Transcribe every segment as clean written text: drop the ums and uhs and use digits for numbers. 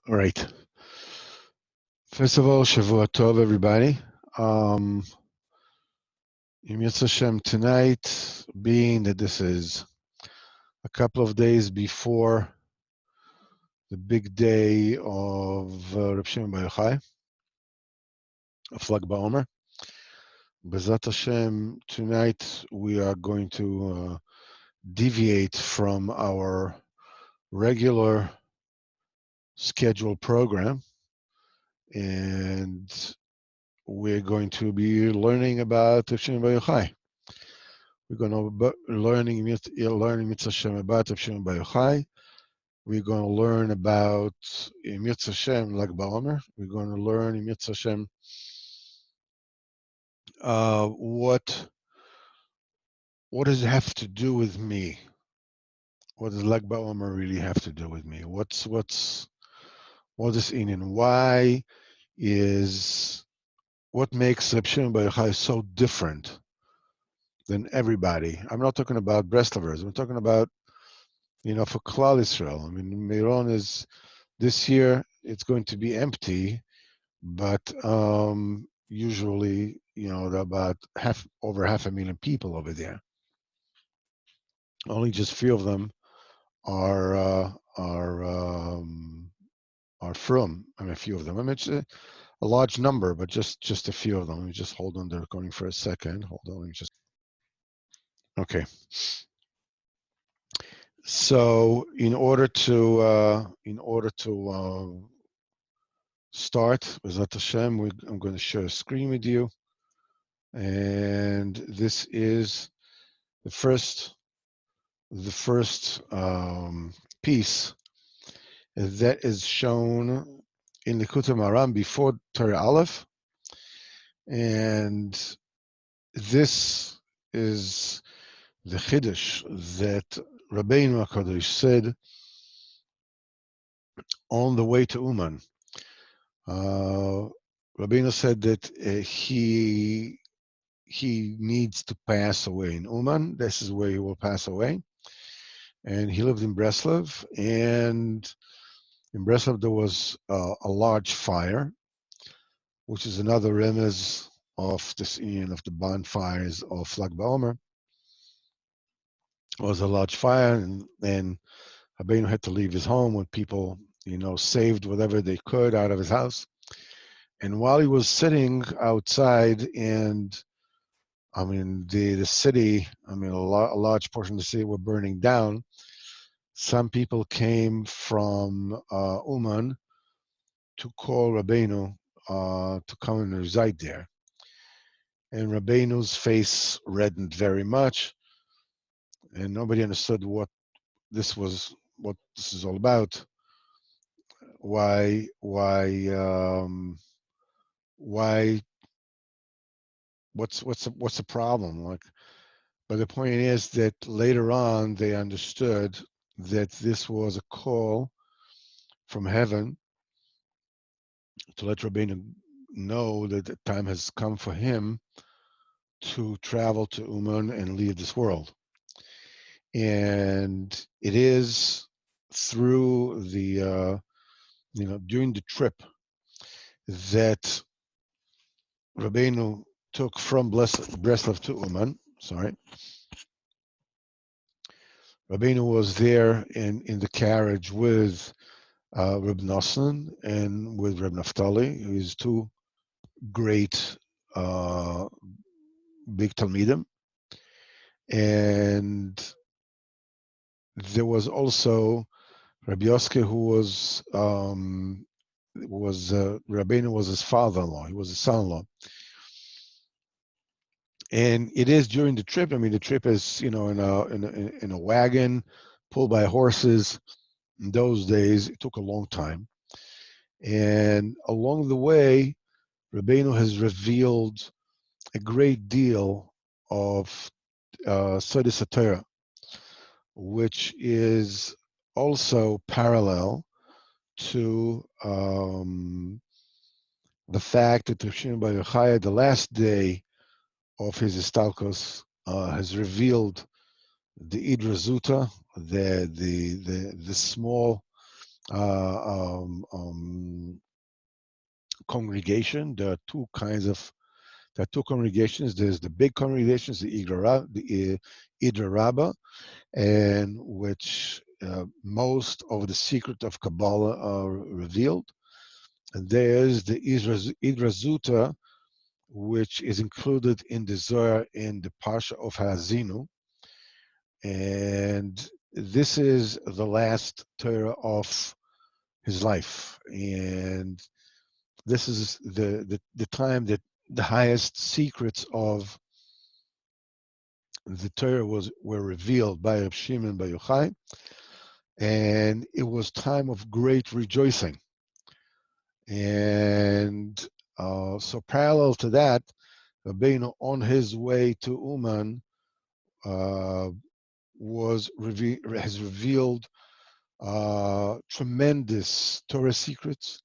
All right. First of all, Shavua Tov, everybody. Yom Hashem tonight, being that this is a couple of days before the big day of Rabbi Shimon Yokai, of Baomer. B'ezrat Hashem, tonight we are going to deviate from our regular scheduled program, and we're going to be learning about Rabbi Shimon Yokai. We're going to be learning Mitzvah Shem about Rabbi Shimon Yokai. We're going to learn about Mitzvah Shem like Baomer. We're going to learn Mitzvah Shem what does it have to do with me? What does Lag Baomer really have to do with me? What is in and why is what makes Rabbi Shimon Yokai so different than everybody? I'm not talking about Breslovers. I'm talking about, for Klal Israel. I mean, Myron is this year. It's going to be empty, but usually, there are about over 500,000 people over there. Only just few of them are from. I mean, a few of them. I mean, it's a large number, but just a few of them. Let me just hold on the recording for a second. Hold on. Let me just. Okay. So, in order to start with Hashem, I'm going to share a screen with you, and this is the first piece that is shown in the Likutei Moharan before Torah Aleph, and this is the kuddish that Rabbanu Says said on the way to Uman. Rabbanu said that he needs to pass away in Uman. This is where he will pass away. And he lived in Breslov, and in Breslov there was a large fire, which is another remez of this Indian of the bonfires of Lag Baomer. It was a large fire, and Rabbanu had to leave his home when people, saved whatever they could out of his house. And while he was sitting outside, and I mean, the city, I mean, a large portion of the city were burning down. Some people came from Uman to call Rabbanu to come and reside there. And Rabbanu's face reddened very much, and nobody understood what this is all about. Why? What's the problem? Like, but the point is that later on they understood that this was a call from heaven to let Rabbanu know that the time has come for him to travel to Uman and leave this world. And it is through the during the trip that Rabbanu took from Breslov to Uman. Rabbanu was there in the carriage with Reb Nosson and with Reb Naftali, who is two great big Talmidim. And there was also Rabbi Yoske, who was Rabbanu was his father-in-law. He was his son-in-law. And it is during the trip. I mean, the trip is in a wagon pulled by horses. In those days, it took a long time. And along the way, Rabbanu has revealed a great deal of Cerus, which is also parallel to the fact that Shimba Yochai, the last day of his Zorykos, has revealed the Idra Zuta, the small congregation. There are two congregations. There's the big congregations, the Idra Rabbah, and which most of the secret of Kabbalah are revealed. And there's the Idra Zuta, which is included in the Zoya in the Parsha of Ha'azinu. And this is the last Torah of his life. And this is the time that the highest secrets of the Torah were revealed by Rabbi Shimon, by Yochai, and it was time of great rejoicing. And so parallel to that, Rabbeinu on his way to Uman has revealed tremendous Torah secrets,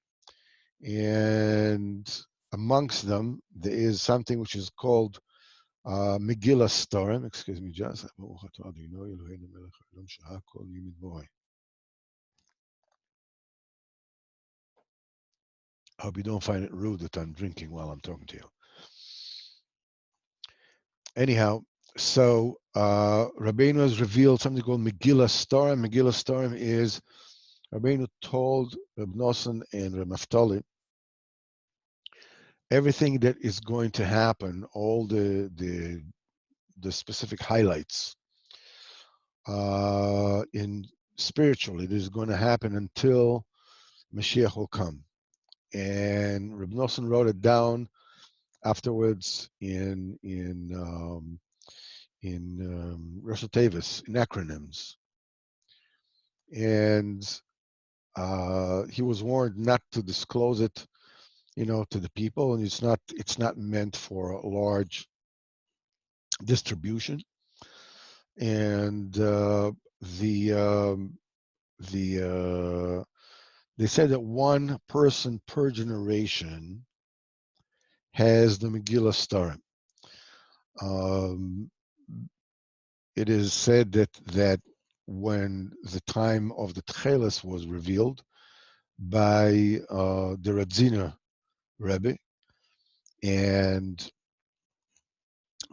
and amongst them there is something which is called Megillah Storim. Excuse me, just. I hope you don't find it rude that I'm drinking while I'm talking to you. Anyhow, so Rabbeinu has revealed something called Megillah Storim. Megillah Storim is Rabbeinu told Reb Nosson and Reb Naftali everything that is going to happen, all the specific highlights in spiritually that is going to happen until Mashiach will come. And Reb Nosson wrote it down afterwards in Rosh Tevis, in acronyms. And he was warned not to disclose it, to the people, and it's not meant for a large distribution. And they said that one person per generation has the Megillah Storim. It is said that when the time of the Tcheles was revealed by the Radziner Rebbe, and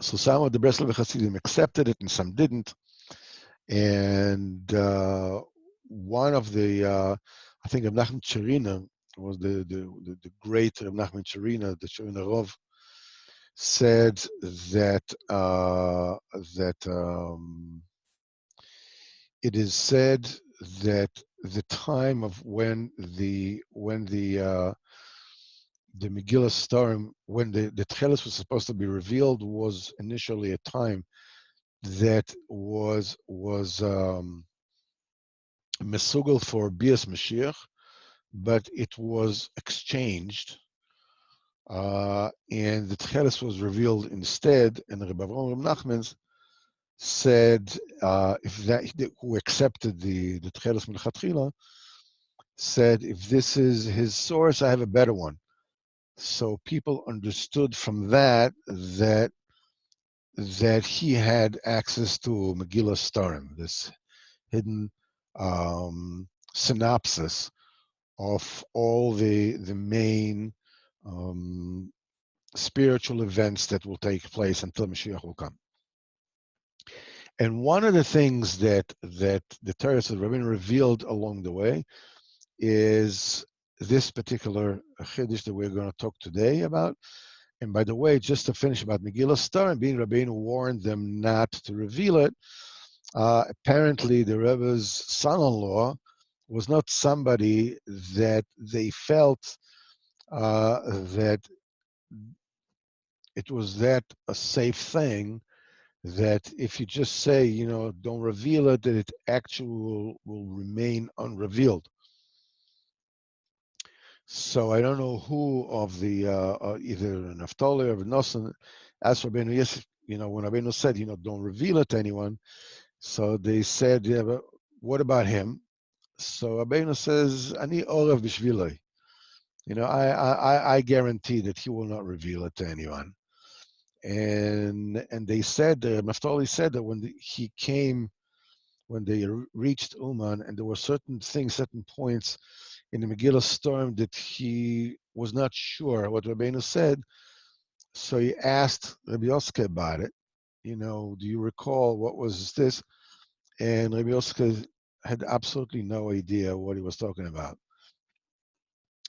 so some of the Breslov Hasidim accepted it and some didn't. And one of the, I think Reb Nachman Cherina was the great Reb Nachman Cherina, the Cherina Rov, said that it is said that the time of when the Megillah Storim, when the Tcheles was supposed to be revealed, was initially a time that was mesugal for Bias Mashiach, but it was exchanged, and the Tcheles was revealed instead. And Rebbe Avraham Reb Nachman said, who accepted the Tcheles Milchatchila, said, if this is his source, I have a better one. So people understood from that he had access to Megillah Storim, this hidden synopsis of all the main spiritual events that will take place until Mashiach will come. And one of the things that the Teresa Rabbeinu revealed along the way is this particular kuddish that we're going to talk today about. And by the way, just to finish about Megillah Storim, being Rabbeinu warned them not to reveal it. Apparently, the Rebbe's son-in-law was not somebody that they felt that it was that a safe thing, that if you just say, don't reveal it, that it actually will remain unrevealed. So I don't know who of the either Naftali or Nosson asked Rabbeinu, yes, when Rabbeinu said, don't reveal it to anyone. So they said, yeah, but what about him? So Rabbeinu says, Ani Orev Bishviloi. I guarantee that he will not reveal it to anyone. And they said, Naftali said that when he came when they reached Uman, and there were certain things, certain points in the Megillah storm that he was not sure what Rabbeinu said, so he asked Rabbi Yochai about it. Do you recall what was this? And Rabbi Yochai had absolutely no idea what he was talking about.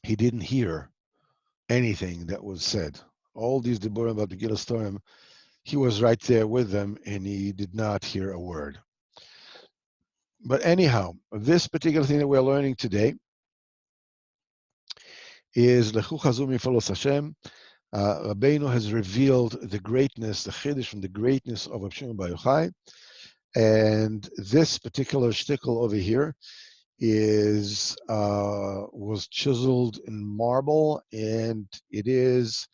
He didn't hear anything that was said. All these diburim about the Megillah storm, he was right there with them, and he did not hear a word. But anyhow, this particular thing that we're learning today is Lechu Chazu Mifalos Hashem. Rabbeinu has revealed the greatness, the kuddish from the greatness of Rabbi Shimon bar Yochai, and this particular shtickle over here was chiseled in marble, and it is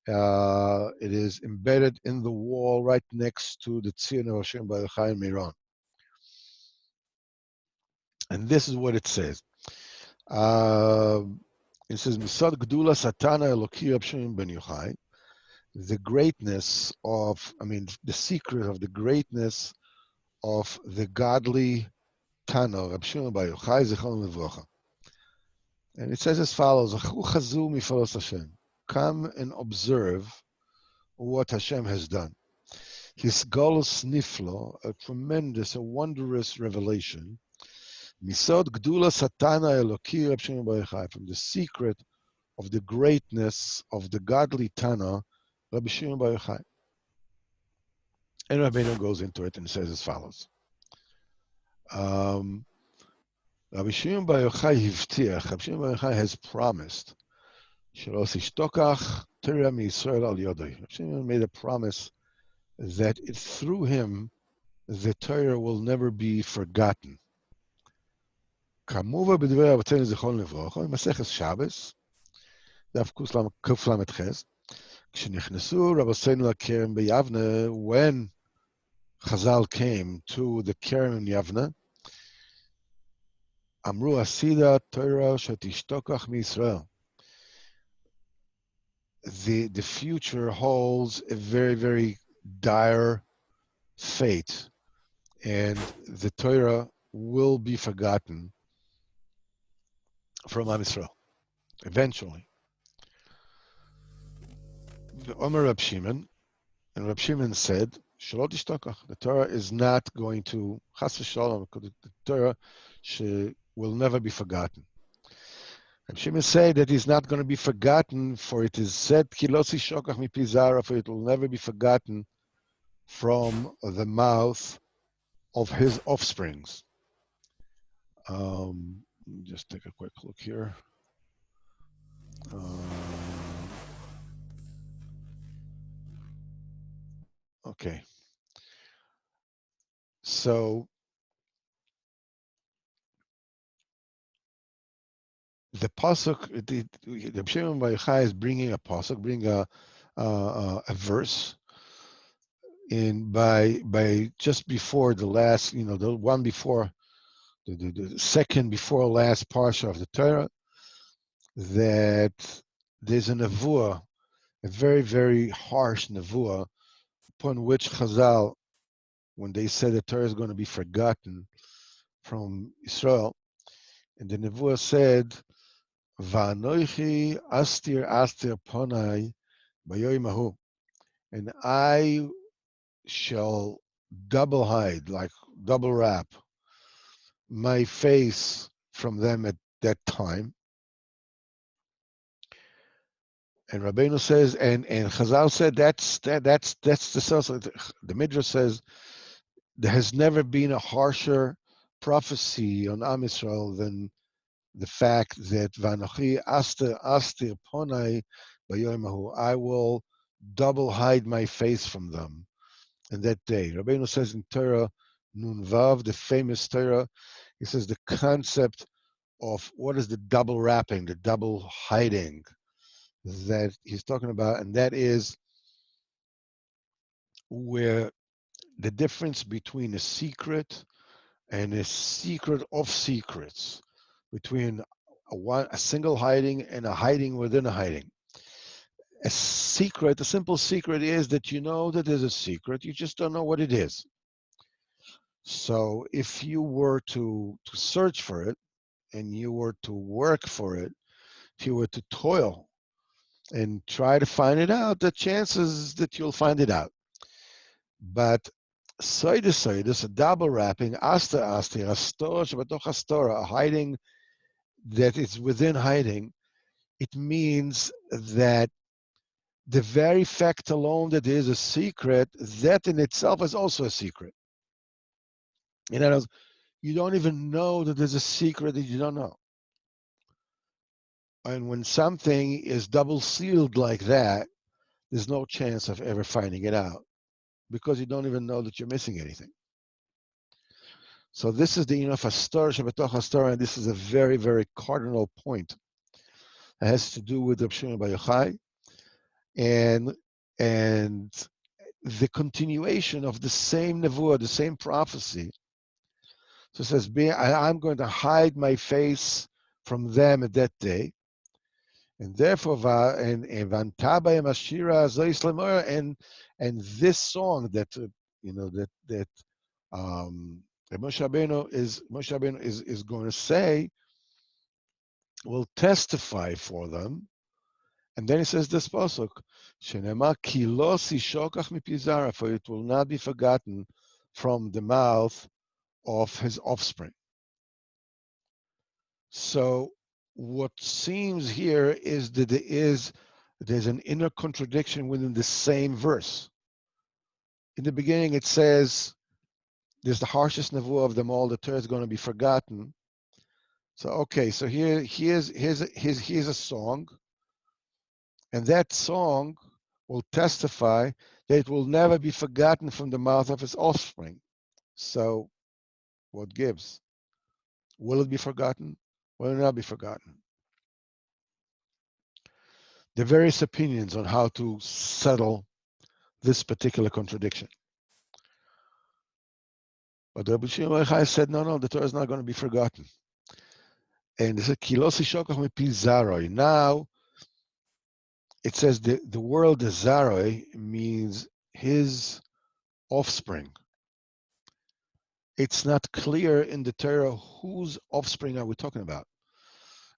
embedded in the wall right next to the Tzion of Rabbi Shimon bar Yochai in Myron. And this is what it says. It says, Misad Gdula Satana Eloki Rabbi Shimon ben Yochai, the greatness of, the secret of the greatness of the godly Tana, Rabbi Shimon bar Yochai, Zichron Livrocha. And it says as follows, Achu Chazu Mifalos Hashem, come and observe what Hashem has done. His Golus Niflo, a tremendous, a wondrous revelation, Misod Gdula Satana Eloki Rabbi Shimon bar Yochai, from the secret of the greatness of the godly Tana, Rabbi Shimon bar Yochai. And Rabbeinu goes into it and says as follows. Rabbi Shimon bar Yochai hivtiach, Rabbi Shimon bar Yochai has promised, Shelo tishtokach Torah miYisrael al yodoi. Rabbi Shimon made a promise that through him, the Torah will never be forgotten. Kamuva b'dvei Avotenu zichron livrocha, in Maseches Shabbos, daf kuf lamed ches, כשנכנסו רבותינו לכרם ביבנה, when Chazal came to the Kerem in Yavna, Amru Asida Torah Shetishtochach miYisrael. The future holds a very, very dire fate, and the Torah will be forgotten from Am Yisrael eventually. Omer Rab Shimon, and Rab Shimon said, Shelo tishtokach, the Torah is not going to, chas v'shalom, the Torah will never be forgotten. And Shimon said that it's not going to be forgotten, for it is said, Ki lo tishokach mipi zara, for it will never be forgotten from the mouth of his offsprings. Just take a quick look here. Okay. So the pasuk, the Shimon bar Yochai is bringing a pasuk, bringing a verse by just before the last, the one before the second before last parsha of the Torah, that there's a nevuah, a very, very harsh nevuah, upon which Chazal, when they said the Torah is going to be forgotten from Israel, and the nevuah said, "Va'anoichi astir ponai bayoyim hahu," and I shall double hide, like double wrap, my face from them at that time. And Rabbeinu says, and Chazal said that's the source. The Midrash says there has never been a harsher prophecy on Am Yisrael than the fact that Vanochi astir ponai bayoyim hahu, I will double hide my face from them in that day. Rabbeinu says in Torah Nun Vav, the famous Torah, he says the concept of what is the double wrapping, the double hiding that he's talking about, and that is where the difference between a secret and a secret of secrets, between a single hiding and a hiding within a hiding. A secret, a simple secret is that you know that there's a secret, you just don't know what it is. So if you were to search for it, and you were to work for it, if you were to toil and try to find it out, the chances that you'll find it out. But Soidus, a double wrapping, Asta, a Astor, Shabatoch Astora, a hiding that is within hiding, it means that the very fact alone that there is a secret, that in itself is also a secret. In other words, you don't even know that there's a secret that you don't know. And when something is double sealed like that, there's no chance of ever finding it out because you don't even know that you're missing anything. So this is the of Astor, Shabatoch Astor, and this is a very, very cardinal point. It has to do with Rabbi Shimon by Yochai and the continuation of the same nevuah, the same prophecy. So it says, I'm going to hide my face from them at that day. And therefore, and this song that Moshe Rabbeinu is going to say will testify for them. And then he says this pasuk, "Shenema ki lo sishokach mipizara," for it will not be forgotten from the mouth of his offspring. So what seems here is that there's an inner contradiction within the same verse. In the beginning, it says there's the harshest nevuah of them all. The Torah is going to be forgotten. So okay, so here's a song, and that song will testify that it will never be forgotten from the mouth of his offspring. So what gives? Will it be forgotten? Will it not be forgotten? There are various opinions on how to settle this particular contradiction. But Rabbi Shimon said, no, the Torah is not going to be forgotten. And it said, Kilosi shokach mipi zaroi. Now, it says the word zaroi means his offspring. It's not clear in the Torah whose offspring are we talking about.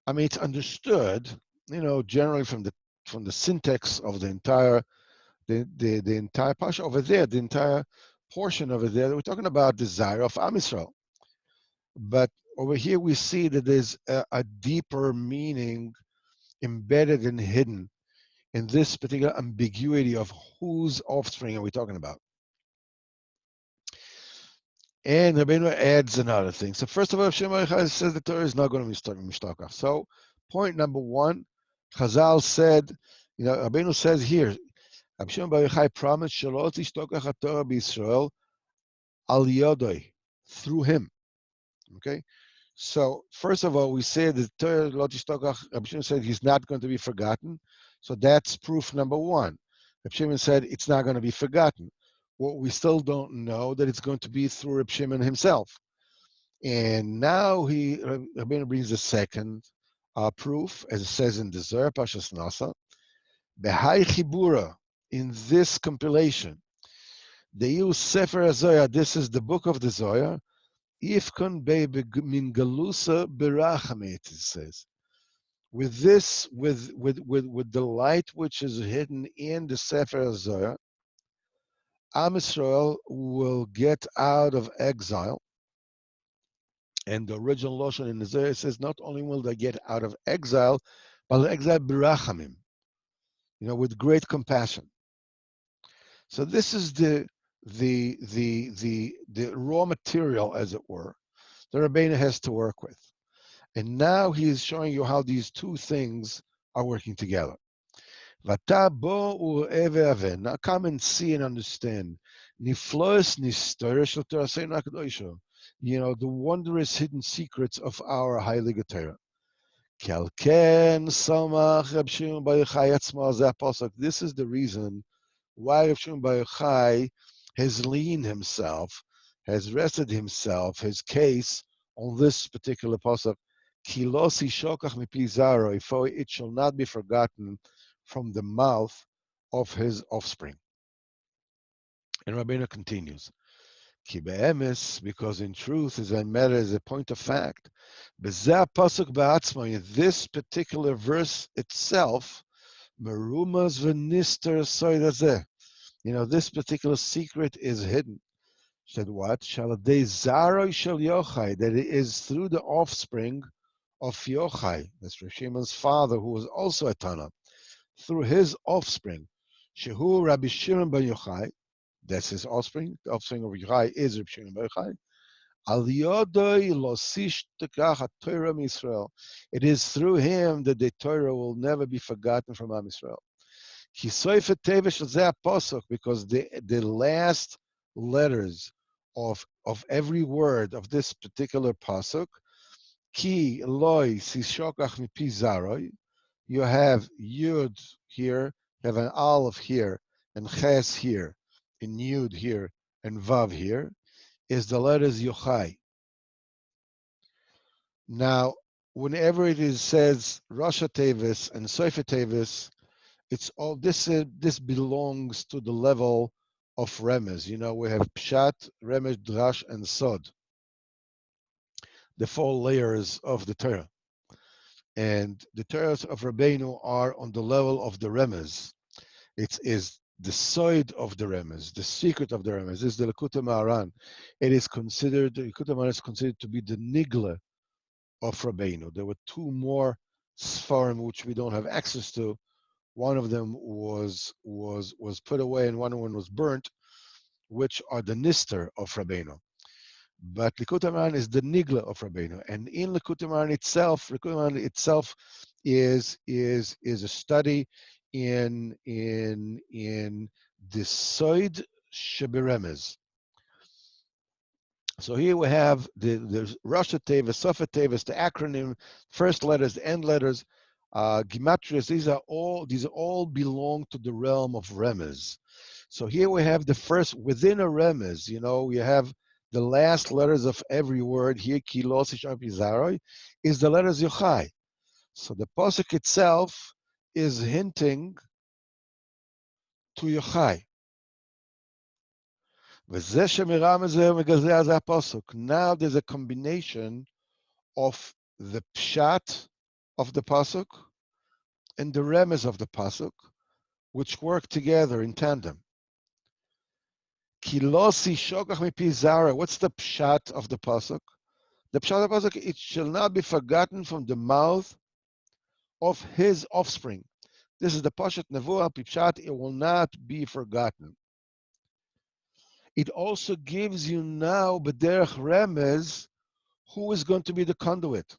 I mean, it's understood, generally from the syntax of the entire parsha over there, the entire portion over there. We're talking about the Zaira of Am Yisrael. But over here we see that there's a deeper meaning embedded and hidden in this particular ambiguity of whose offspring are we talking about. And Rabbeinu adds another thing. So first of all, Shimon says the Torah is not going to be mishtaka. So point number one, Chazal said, Rabbeinu says here, Rabbi Shimon bar Yochai promised Shalot Ishtokach HaTorah b'Yisrael al Yodoi, through him. Okay? So first of all, we say that Torah Lot Ishtokach, Rabbi Shimon said he's not going to be forgotten. So that's proof number one. Rabbi Shimon said it's not going to be forgotten. What we still don't know that it's going to be through Rabbi Shimon himself. And now Rabbeinu brings the second proof, as it says in the Zoya Pashas Nasa, Behai Chibura, in this compilation, the Yu Sefer Zoya, this is the book of the Zoya, Ifkon be min galusa berachamit, it says. With this, with the light which is hidden in the Sefer Zoya, Am Yisrael will get out of exile. And the original Lashon in the Zoya says not only will they get out of exile, but exile berachamim, with great compassion. So this is the raw material, as it were, the Rebbeinu has to work with. And now he is showing you how these two things are working together. Now come and see and understand. The wondrous hidden secrets of our Heilige Torah. This is the reason why Rabbi Shimon bar Yochai has leaned himself, has rested himself, his case on this particular pasuk. Kilosi shokach mipi zaro, for it shall not be forgotten from the mouth of his offspring. And Rabbeinu continues. Ki be'emes, because in truth, as I matter as a point of fact, b'zeh pasuk ba'atzmo, in this particular verse itself, merumas v'nister soydazeh. This particular secret is hidden. Said what? Shaladei zaroi shel Yochai, that it is through the offspring of Yochai, that's Rabbi Shimon's father, who was also a Tana, through his offspring. Shehu Rabbi Shimon ben Yochai, that's his offspring. The offspring of Yochai is Rabbi Shimon ben Yochai. Al yodoi losish tekach Torah Israel. It is through him that the Torah will never be forgotten from Am Israel. Because the last letters of every word of this particular pasuk, ki loy sishokach mipi zaroi, you have yud here, you have an aleph here, and ches here, and yud here, and vav here, is the letters yochai. Now, whenever it is says Rasha Tevis and Soifa Tevis, it's all this. This belongs to the level of remez. We have pshat, remez, drash, and sod, the four layers of the Torah, and the Torahs of Rabbeinu are on the level of the remez. It is the side of the remez, the secret of the remez. This is the Likutei Moharan. The Likutei Moharan is considered to be the nigla of Rabbeinu. There were two more sfarim which we don't have access to. One of them was put away, and one was burnt, which are the nister of Rabbeinu. But Likutei Moharan is the nigla of Rabbeinu, and in Likutei Moharan itself is a study in the side sheberemez. So here we have the Rasha Tevis, Sofa Tevis, the acronym, first letters, the end letters, Gematrias. These all belong to the realm of remez. So here we have the first within a remez. You have the last letters of every word. Here, Kilos Isharpizaroi, is the letters Yochai. So the pasuk itself is hinting to Yochai. Now there's a combination of the pshat of the pasuk and the remez of the pasuk, which work together in tandem. Kilosi shokach mipi zara. What's the pshat of the pasuk? The pshat of the pasuk: it shall not be forgotten from the mouth of his offspring. This is the pashat nevuah pshat. It will not be forgotten. It also gives you now b'derech remez who is going to be the conduit.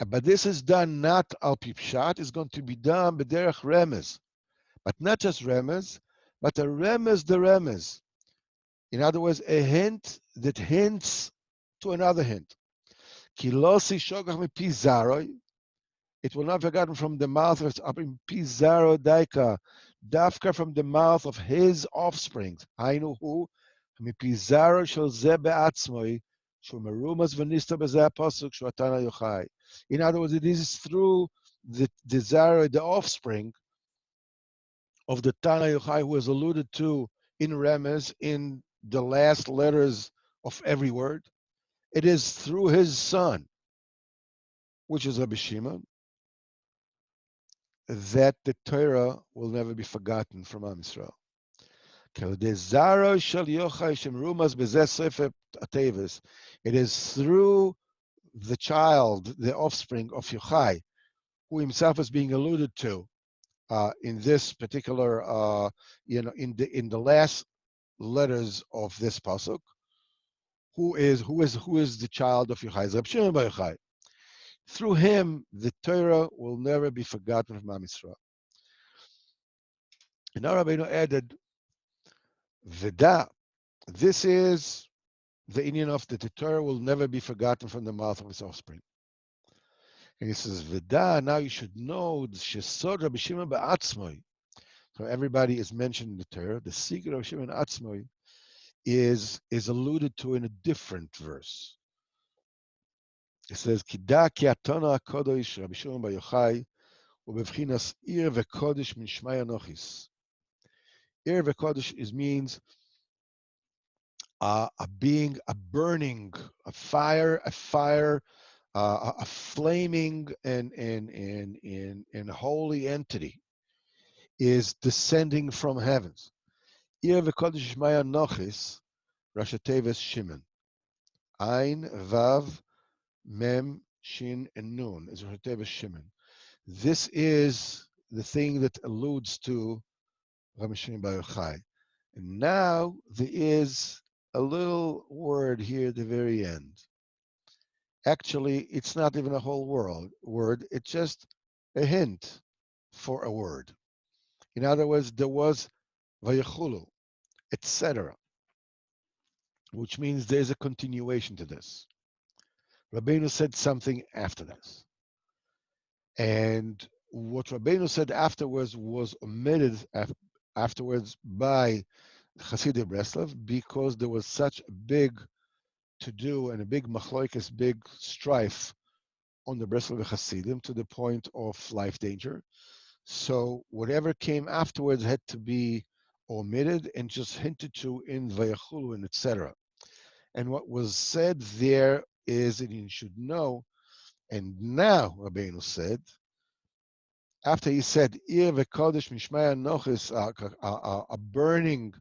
But this is done not al pipshat, it's going to be done b'derech remez. But not just remez, but a remez the remez. In other words, a hint that hints to another hint. Kilosi shogach mi pizaroi. It will not be forgotten from the mouth of pizaro daika, dafka from the mouth of his offspring. Hainu hu mi pizaro shel ze be'atzmoi. In other words, it is through the desire, the offspring of the Tana Yochai, who is alluded to in Remez in the last letters of every word. It is through his son, which is Rabbi Shimon, that the Torah will never be forgotten from Am Yisrael. It is through the child, the offspring of Yochai, who himself is being alluded to in this particular, in the last letters of this pasuk, who is the child of Yochai? Rabbi Shimon bar Yochai. Through him, the Torah will never be forgotten from Am Yisrael. And now Rabbeinu added, Veda. This is the Indian of the Torah will never be forgotten from the mouth of his offspring. And he says, Veda, now you should know, Shesod Rabbi Shimon ba'atzmoi. So everybody is mentioned in the Torah. The secret of Shimon Atzmoi is alluded to in a different verse. It says, Kida ki atona kodosh Rabbi Shimon bar Yochai ubevchinas ir vekodesh min shmai anochis. Ir vekodesh means a being, a burning, a fire, a flaming and holy entity is descending from heavens. Ir v'kodesh Maya Nochis, Rashateves Shiman. Ein, Vav, Mem, Shin, and Nun is Rashateves Shiman. This is the thing that alludes to Rabbi Shimon bar Yochai. And now there is a little word here at the very end. Actually, it's not even a whole word. It's just a hint for a word. In other words, there was Vayechulu, etc., which means there's a continuation to this. Rabbeinu said something after this. And what Rabbeinu said afterwards was omitted afterwards by Hasidim Breslov because there was such a big to-do and a big machloikis, big strife on the Breslov Hasidim to the point of life danger. So whatever came afterwards had to be omitted and just hinted to in Vayachulu and etc. And what was said there is that you should know, and now Rabbeinu said, after he said, Ir v'kodesh mishmaya nochis, a burning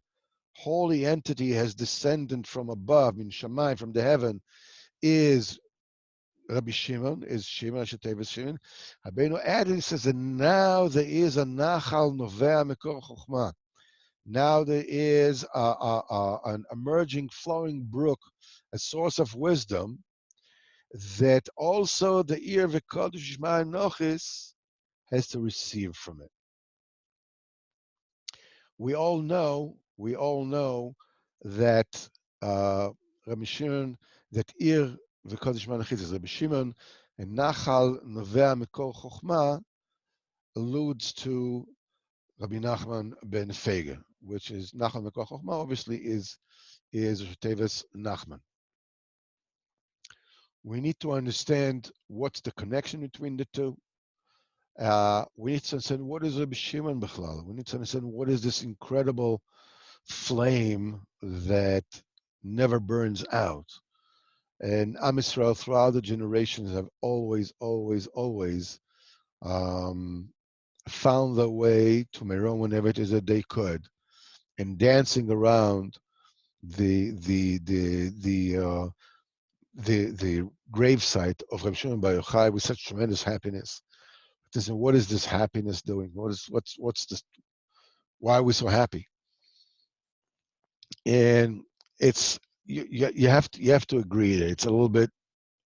holy entity has descended from above, in Shaman, from the heaven, is Rabbi Shimon, is Shimon, Shetevas Shimon. Rabbeinu added, he says, and now there is a nachal novea mekor chokhmah. Now there is an emerging, flowing brook, a source of wisdom, that also the ear v'kodesh mishmaya nochis has to receive from it. We all know that Rabbi Shimon, that Ir v'kodesh manachit is Rabbi Shimon, and Nachal Novea Mekor Chochma alludes to Rabbi Nachman ben Fege, which is Nachal Mekor Chochma. Obviously, is Teves Nachman. We need to understand what's the connection between the two. We need to understand what is Rabbi Shimon Bechlal. We need to understand what is this incredible flame that never burns out. And Am Yisrael throughout the generations have always found their way to Myron whenever it is that they could, and dancing around the gravesite of Rabbi Shimon bar Yochai with such tremendous happiness. What is this happiness doing? What's this? Why are we so happy? And it's you have to agree that it's a little bit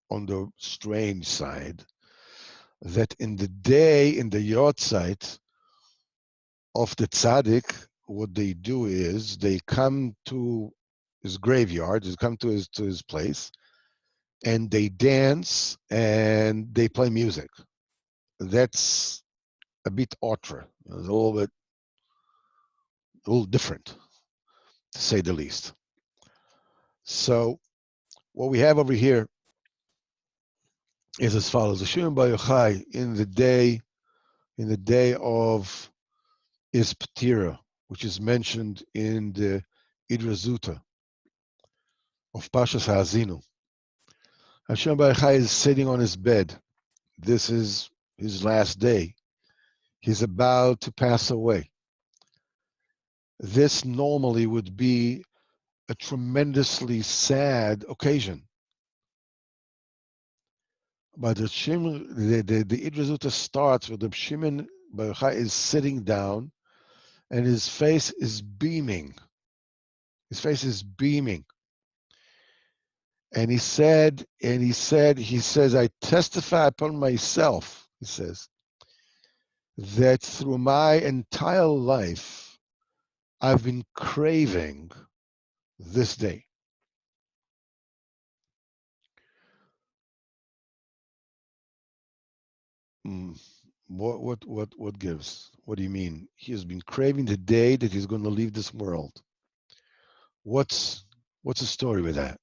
on the strange side that in the Yortzeit of the Tzadik, what they do is they come to his graveyard, they come to his place, and they dance and they play music. That's a bit outre. It's a little different, to say the least. So what we have over here is as follows: the Shimon bar Yochai in the day of his Patira, which is mentioned in the Idrazuta of Pashas Ha'azinu. Shimon bar Yochai is sitting on his bed. This is his last day. He's about to pass away. This normally would be a tremendously sad occasion. But the Idrazuta starts with the Shimon bar Yochai is sitting down, and his face is beaming. His face is beaming. And he says, I testify upon myself, he says, that through my entire life, I've been craving this day. What gives? What do you mean? He has been craving the day that he's going to leave this world. What's the story with that?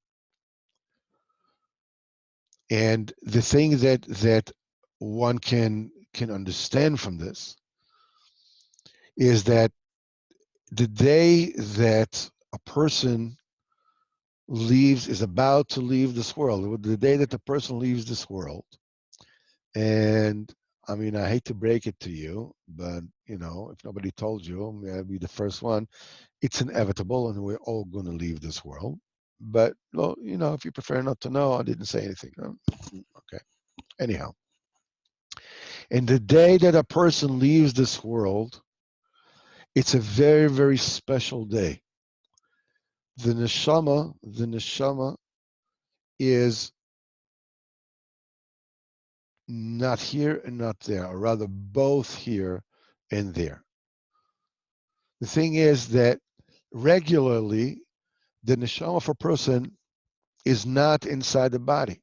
And the thing that one can understand from this is that the day that a person is about to leave this world, the day that the person leaves this world. And I mean, I hate to break it to you, but if nobody told you, may I be the first one. It's inevitable, and we're all going to leave this world. But well, if you prefer not to know, I didn't say anything. Okay. Anyhow, and the day that a person leaves this world, it's a very, very special day. The neshama is not here and not there, or rather both here and there. The thing is that regularly, the neshama of a person is not inside the body.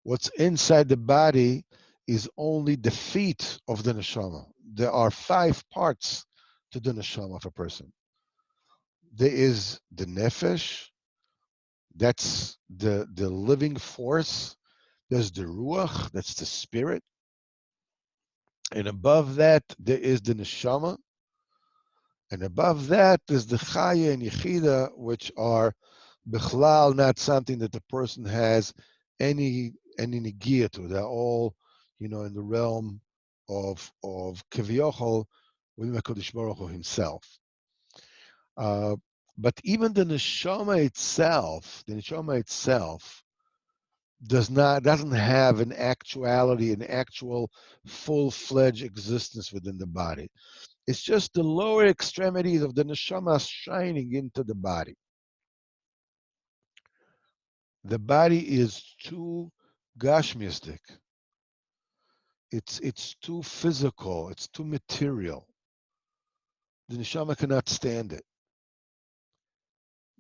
What's inside the body is only the feet of the neshama. There are 5 parts to the neshama of a person. There is the nefesh, that's the living force. There's the ruach, that's the spirit. And above that, there is the neshama. And above that is the chaya and yechida, which are bichlal, not something that the person has any negia to. They're all, in the realm of kivyochol with Kodush Baruch Hu himself. But even the neshama itself doesn't have an actuality, an actual full-fledged existence within the body. It's just the lower extremities of the neshama shining into the body. The body is too gashmistic. It's too physical. It's too material. The neshama cannot stand it.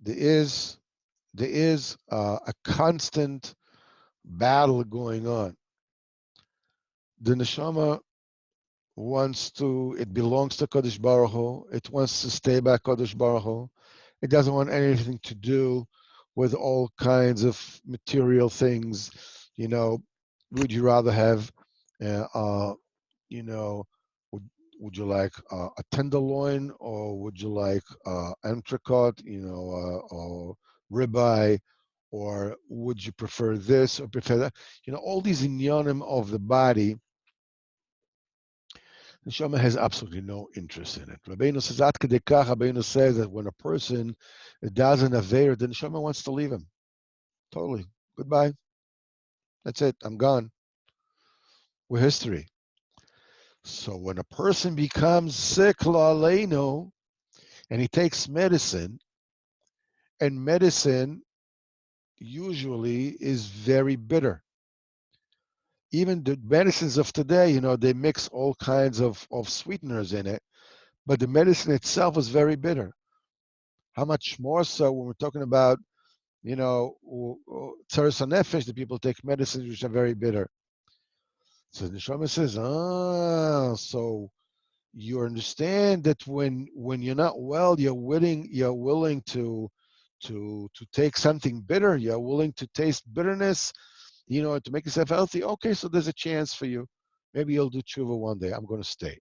There is a constant battle going on. The neshama it belongs to Kadosh Baruch Hu. It wants to stay by Kadosh Baruch Hu. It doesn't want anything to do with all kinds of material things. Would you rather have, would you like a tenderloin, or would you like entrecote, or ribeye, or would you prefer this or prefer that? All these inyanim of the body, the Shaman has absolutely no interest in it. Rabbanu Says, Rabbanu says that when a person does an aveir, then the Shaman wants to leave him. Totally. Goodbye. That's it. I'm gone. We're history. So when a person becomes sick, la'aleinu, and he takes medicine, and medicine usually is very bitter. Even the medicines of today, they mix all kinds of sweeteners in it, but the medicine itself is very bitter. How much more so when we're talking about, Cerus nefesh, the people take medicines which are very bitter. So the Shaman says, so you understand that when you're not well, you're willing to take something bitter. You're willing to taste bitterness, to make yourself healthy. Okay, so there's a chance for you. Maybe you'll do tshuva one day. I'm going to stay.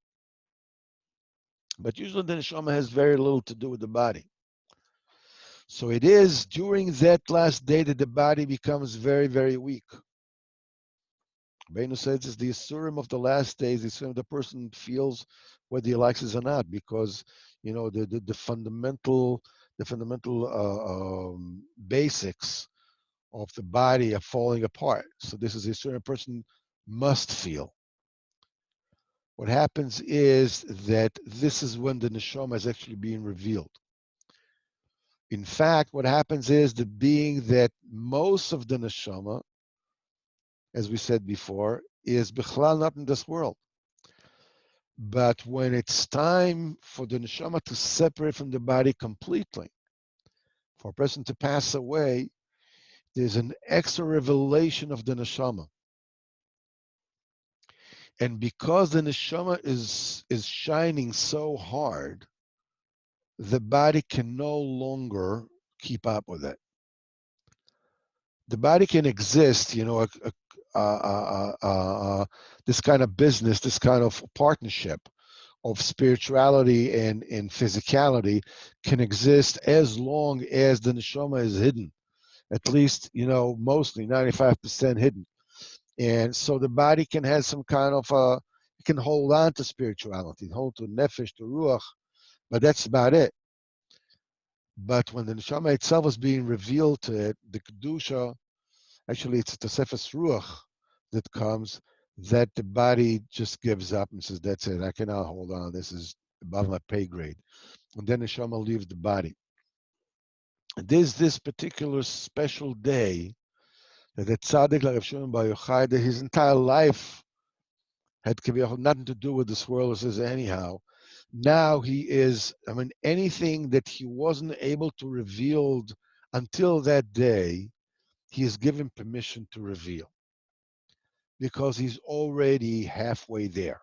But usually the neshama has very little to do with the body. So it is during that last day that the body becomes very, very weak. Rabbanu Says it's the isurim of the last days. The isurim the person feels whether he likes it or not, because the fundamental basics of the body are falling apart. So this is a certain person must feel. What happens is that this is when the neshama is actually being revealed. In fact, what happens is the being that most of the neshama, as we said before, is bichlal not in this world. But when it's time for the neshama to separate from the body completely, for a person to pass away, there's an extra revelation of the neshama. And because the neshama is shining so hard, the body can no longer keep up with it. The body can exist, this kind of business, this kind of partnership, of spirituality and physicality can exist as long as the neshama is hidden, at least, mostly 95% hidden. And so the body can have some kind of it can hold on to spirituality, hold to nefesh, to ruach, but that's about it. But when the neshama itself is being revealed to it, the Kadusha, actually it's the Sefes Ruach that comes, that the body just gives up and says, that's it, I cannot hold on, this is above my pay grade. And then the neshama leaves the body. And there's this particular special day that the Tzadik like Rabbi Shimon Bar Yochai, that his entire life had nothing to do with this world, says anyhow. Now he is, anything that he wasn't able to reveal until that day, he is given permission to reveal, because he's already halfway there.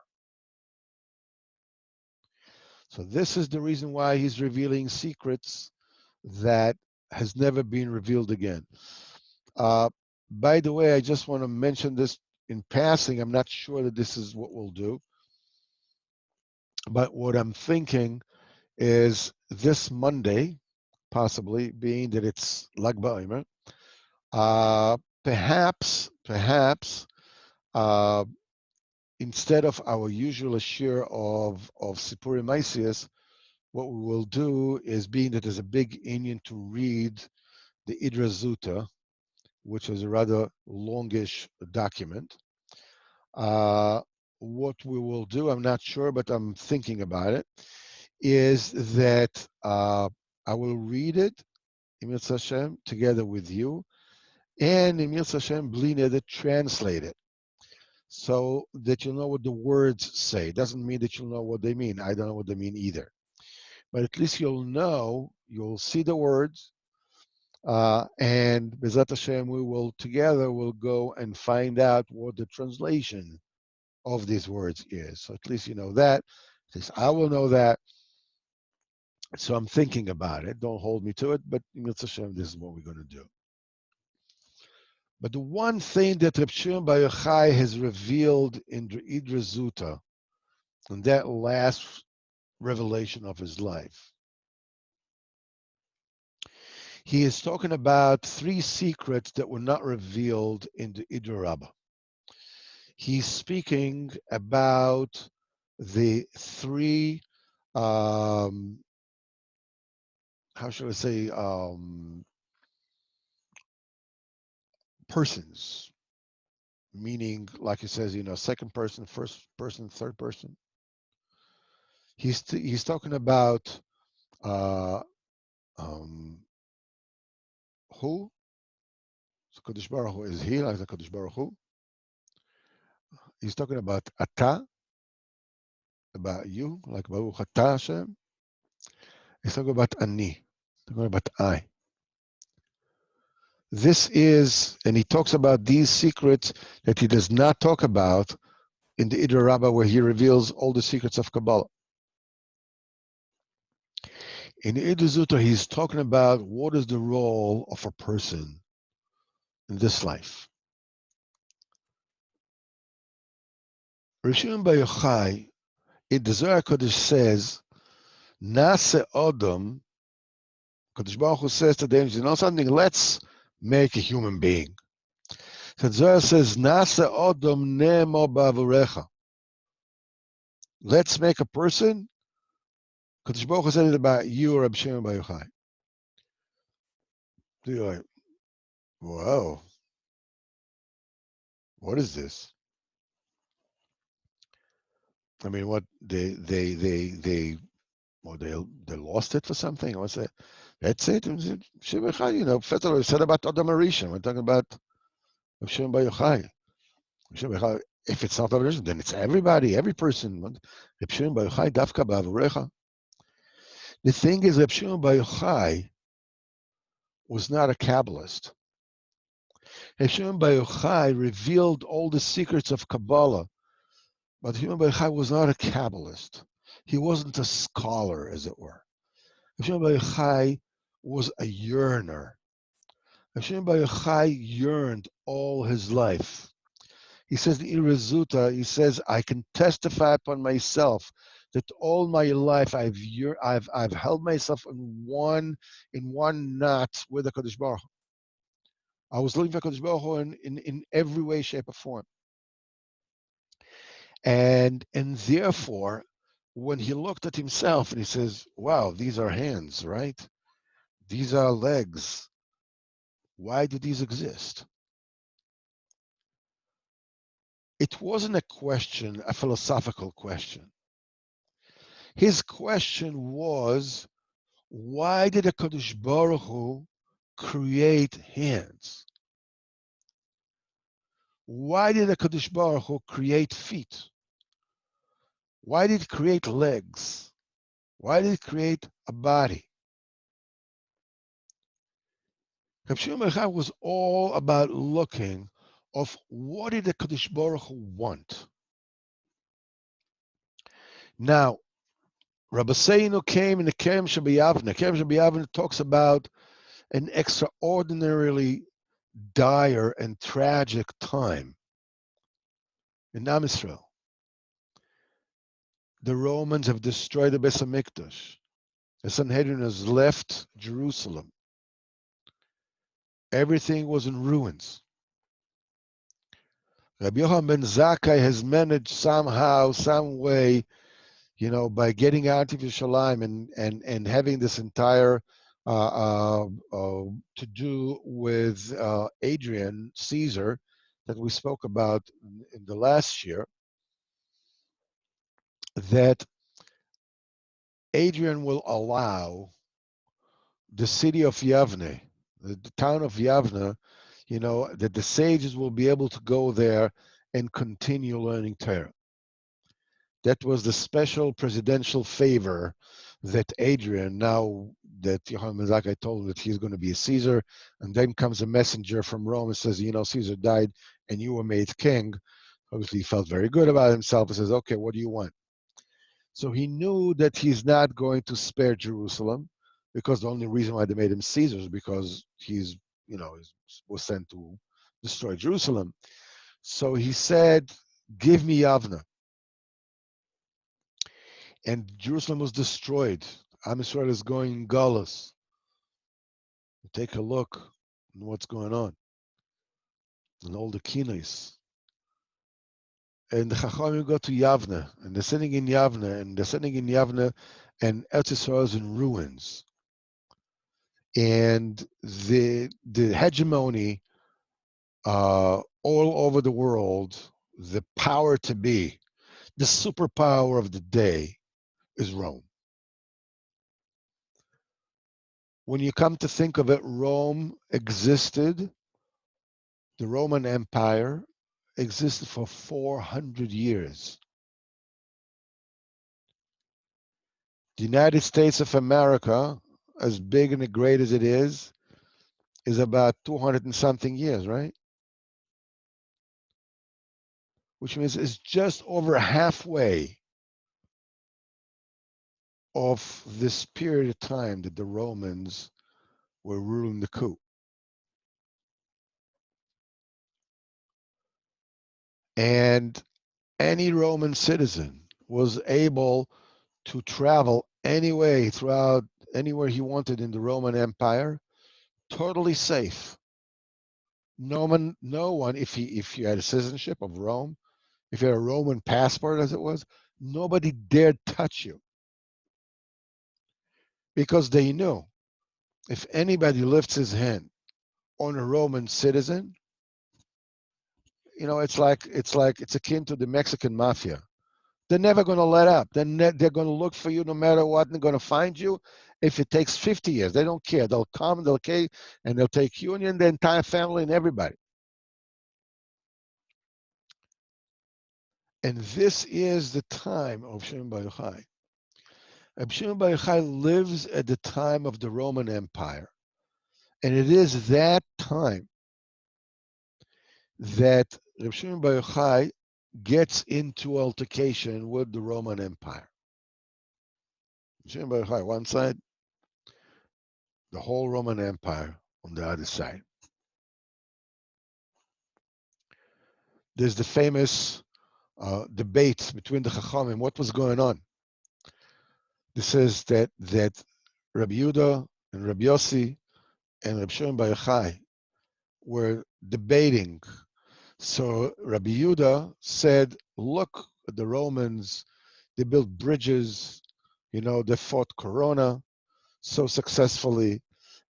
So this is the reason why he's revealing secrets that has never been revealed again. By the way, I just want to mention this in passing. I'm not sure that this is what we'll do, but what I'm thinking is this Monday, possibly, being that it's Lag Baomer, perhaps, instead of our usual shiur of Sipuri Maisias, what we will do is, being that there's a big Indian to read the Idra Zuta, which is a rather longish document. What we will do, I'm not sure, but I'm thinking about it, is that I will read it, Emir Hashem, together with you, and Emir Hashem, Blina, that translate it, so that you'll know what the words say. It doesn't mean that you'll know what they mean. I don't know what they mean either. But at least you'll know, you'll see the words, and Bezat Hashem, we will together will go and find out what the translation of these words is. So at least you know that. At least I will know that. So I'm thinking about it. Don't hold me to it, but Bezat Hashem, this is what we're going to do. But the one thing that Rabbi Shimon Bar Yochai has revealed in the Idra Zuta, in that last revelation of his life, he is talking about 3 secrets that were not revealed in the Idra Rabbah. He's speaking about the 3, how should I say, persons, meaning, like he says, second person, first person, third person. He's talking about who? So Kodush Baruch Hu is he, like the Kodush Baruch Hu. He's talking about Ata, about you, like Baruch Ata Hashem. He's talking about Ani, talking about I. This is, and he talks about these secrets that he does not talk about in the Idra Rabbah, where he reveals all the secrets of Kabbalah. In the Idra Zuta, he's talking about what is the role of a person in this life. Rabbi Shimon Bar Yochai, in the Zorykos says, Nase Adam, Kadosh Baruch Hu says to them, you know something, let's make a human being. So Zoya says, Nase Adam nemo ba'avurecha. Let's make a person. Kadosh Baruch Hu said it about you, Rabbi Shimon Bar Yochai. So you're like, whoa, what is this? I mean, what they lost it for something? What's that? That's it. First of all, we said about Adam Arishan. We're talking about Rabbi Shimon Bar Yochai. If it's not Adam Arishan, then it's everybody, every person. Rabbi Shimon Bar Yochai dafka ba'avurecha. The thing is, Rabbi Shimon Bar Yochai was not a Kabbalist. Rabbi Shimon Bar Yochai revealed all the secrets of Kabbalah, but Shimon Bar Yochai was not a Kabbalist. He wasn't a scholar, as it were. Shimon Bar Yochai was a yearner. Shimon Bar Yochai yearned all his life. He says, the Idra Zuta, he says, I can testify upon myself that all my life I've held myself in one knot with the Kadosh Baruch Hu. I was looking for Kadosh Baruch Hu in every way, shape, or form. And therefore, when he looked at himself and he says, wow, these are hands, right? These are legs. Why do these exist? It wasn't a question, a philosophical question. His question was, why did the Kadosh Baruch Hu create hands? Why did the Kadosh Baruch Hu create feet? Why did it create legs? Why did it create a body? Rabbi Shimon was all about looking of what did the Kadosh Baruch Hu want. Now, Rabbi Seinu came in the Kerem Shabbayavne. Kerem Shabbayavne talks about an extraordinarily dire and tragic time in Am Yisrael. The Romans have destroyed the Beis HaMikdash. The Sanhedrin has left Jerusalem. Everything was in ruins. Rabbi Yochanan ben Zacchaeus has managed somehow, some way, by getting out of Yerushalayim and having this entire to do with Adrian Caesar that we spoke about in the last year, that Adrian will allow the city of Yavne, the town of Yavne, that the sages will be able to go there and continue learning Torah. That was the special presidential favor that Adrian, now that Yochanan ben Zakkai told him that he's going to be a Caesar, and then comes a messenger from Rome and says, Caesar died and you were made king. Obviously, he felt very good about himself and says, okay, what do you want? So he knew that he's not going to spare Jerusalem, because the only reason why they made him Caesar is because he was sent to destroy Jerusalem. So he said, give me Yavna. And Jerusalem was destroyed. Am Yisrael is going galus. Take a look at what's going on. And all the kinos. And the Chachamim go to Yavna, and they're sitting in Yavna, and and Eretz Yisrael is in ruins. And the hegemony all over the world, the power to be, the superpower of the day is Rome. When you come to think of it, Rome existed, the Roman Empire existed for 400 years. The United States of America, as big and great as it is about 200 and something years, right? Which means it's just over halfway of this period of time that the Romans were ruling the coup. And any Roman citizen was able to travel anywhere he wanted in the Roman Empire, totally safe. No one, if you had a citizenship of Rome, if you had a Roman passport, as it was, nobody dared touch you, because they knew if anybody lifts his hand on a Roman citizen, it's akin to the Mexican mafia. They're never going to let up. They're going to look for you no matter what. They're going to find you. If it takes 50 years, they don't care. They'll come, and they'll take you and the entire family and everybody. And this is the time of Shimon Bar Yochai. Shimon Bar Yochai lives at the time of the Roman Empire. And it is that time that Shimon Bar Yochai gets into altercation with the Roman Empire. Shimon Bar Yochai one side, the whole Roman Empire on the other side. There's the famous debate between the Chachamim. What was going on? This says that Rabbi Yehuda and Rabbi Yossi and Rabbi Shimon bar Yochai were debating. So Rabbi Yehuda said, look, the Romans, they built bridges, they fought Corona so successfully,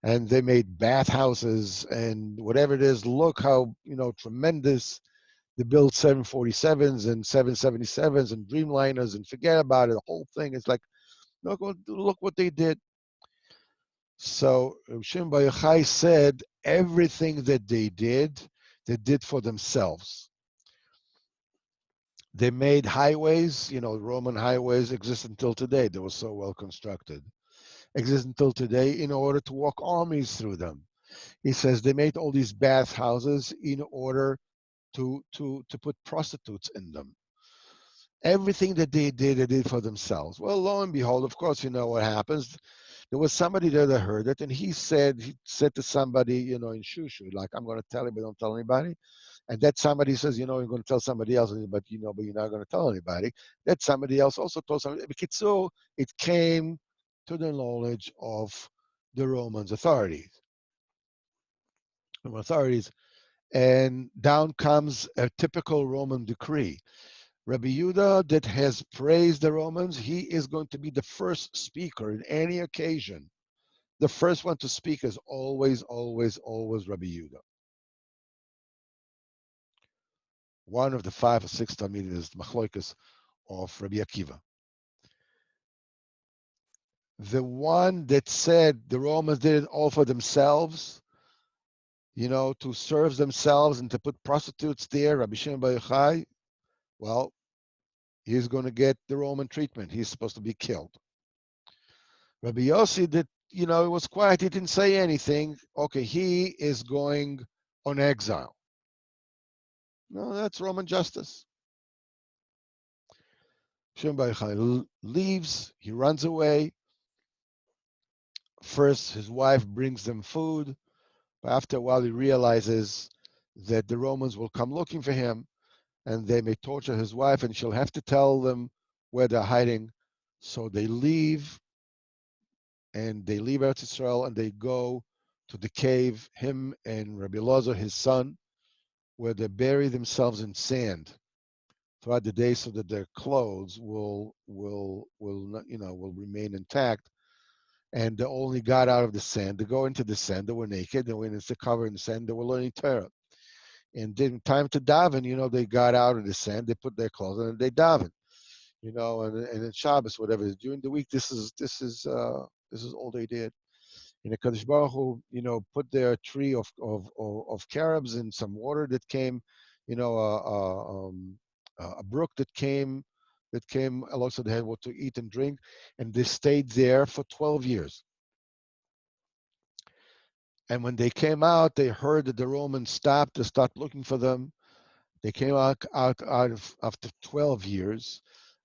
and they made bathhouses and whatever it is. Look how, tremendous. They built 747s and 777s and Dreamliners, and forget about it. The whole thing is like, look what they did. So Shimba bar Yochai said everything that they did for themselves. They made highways, Roman highways exist until today. They were so well constructed. Exist until today in order to walk armies through them. He says they made all these bathhouses in order to put prostitutes in them. Everything that they did for themselves. Well, lo and behold, of course, you know what happens. There was somebody there that heard it, and he said to somebody, in Shushu, like, I'm going to tell you, but don't tell anybody. And that somebody says, you're going to tell somebody else, but you're not going to tell anybody. That somebody else also told somebody. So it came to the knowledge of the Romans authorities. And down comes a typical Roman decree. Rabbi Yehuda that has praised the Romans, he is going to be the first speaker in any occasion. The first one to speak is always, always, always Rabbi Yehuda. One of the 5 or 6 Talmidim is Machloikas of Rabbi Akiva. The one that said the Romans did it all for themselves, to serve themselves and to put prostitutes there, Rabbi Shimon bar Yochai, well, he's going to get the Roman treatment. He's supposed to be killed. Rabbi Yossi did, he was quiet. He didn't say anything. Okay, he is going on exile. No, that's Roman justice. Shimon bar Yochai leaves. He runs away. First, his wife brings them food. But after a while, he realizes that the Romans will come looking for him, and they may torture his wife, and she'll have to tell them where they're hiding. So they leave, and they leave Eretz Yisrael, and they go to the cave, him and Rabbi Elazar, his son, where they bury themselves in sand throughout the day, so that their clothes will remain intact. And they only got out of the sand. They go into the sand. They were naked. They went into cover in the sand. They were learning Torah. And then time to daven, they got out of the sand. They put their clothes on and they daven, and in Shabbos, whatever. During the week, this is all they did. And the Kadosh Baruch Hu, put their tree of carobs in some water that came, a brook that came along, so they had what to eat and drink, and they stayed there for 12 years. And when they came out, they heard that the Romans stopped to start looking for them. They came out of after 12 years,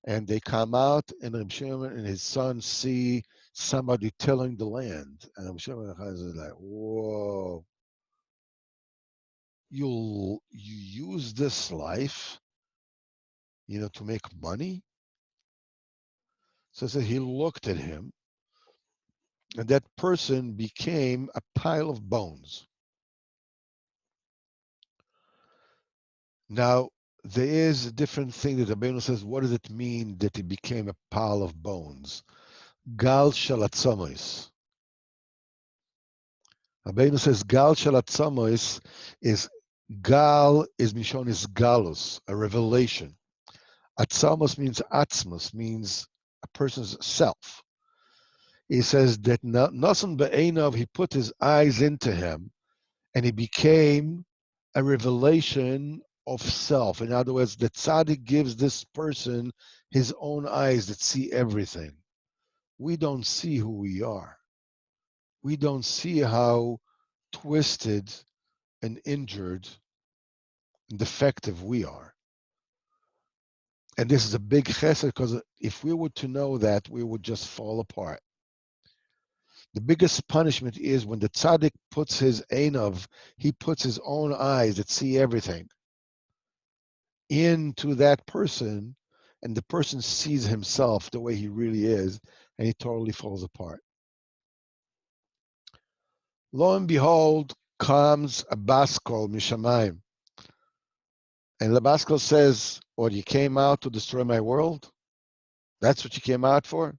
and they come out, and Reb Shimon and his son see somebody tilling the land. And Reb Shimon is like, whoa, you use this life, to make money? So he looked at him, and that person became a pile of bones. Now, there is a different thing that Rabbanu says. What does it mean that he became a pile of bones? Gal shalatzomis. Rabbanu says Gal shalatzomis is Gal is Mishon is Galus, a revelation. Atzamos means atzmos, means a person's self. He says that Nasan Be'enov, he put his eyes into him, and he became a revelation of self. In other words, the tzaddik gives this person his own eyes that see everything. We don't see who we are. We don't see how twisted and injured and defective we are. And this is a big chesed, because if we were to know that, we would just fall apart. The biggest punishment is when the tzaddik puts his einav, he puts his own eyes that see everything into that person, and the person sees himself the way he really is, and he totally falls apart. Lo and behold, comes a Baskol Mishamayim. And the Baskol says, what, you came out to destroy my world? That's what you came out for?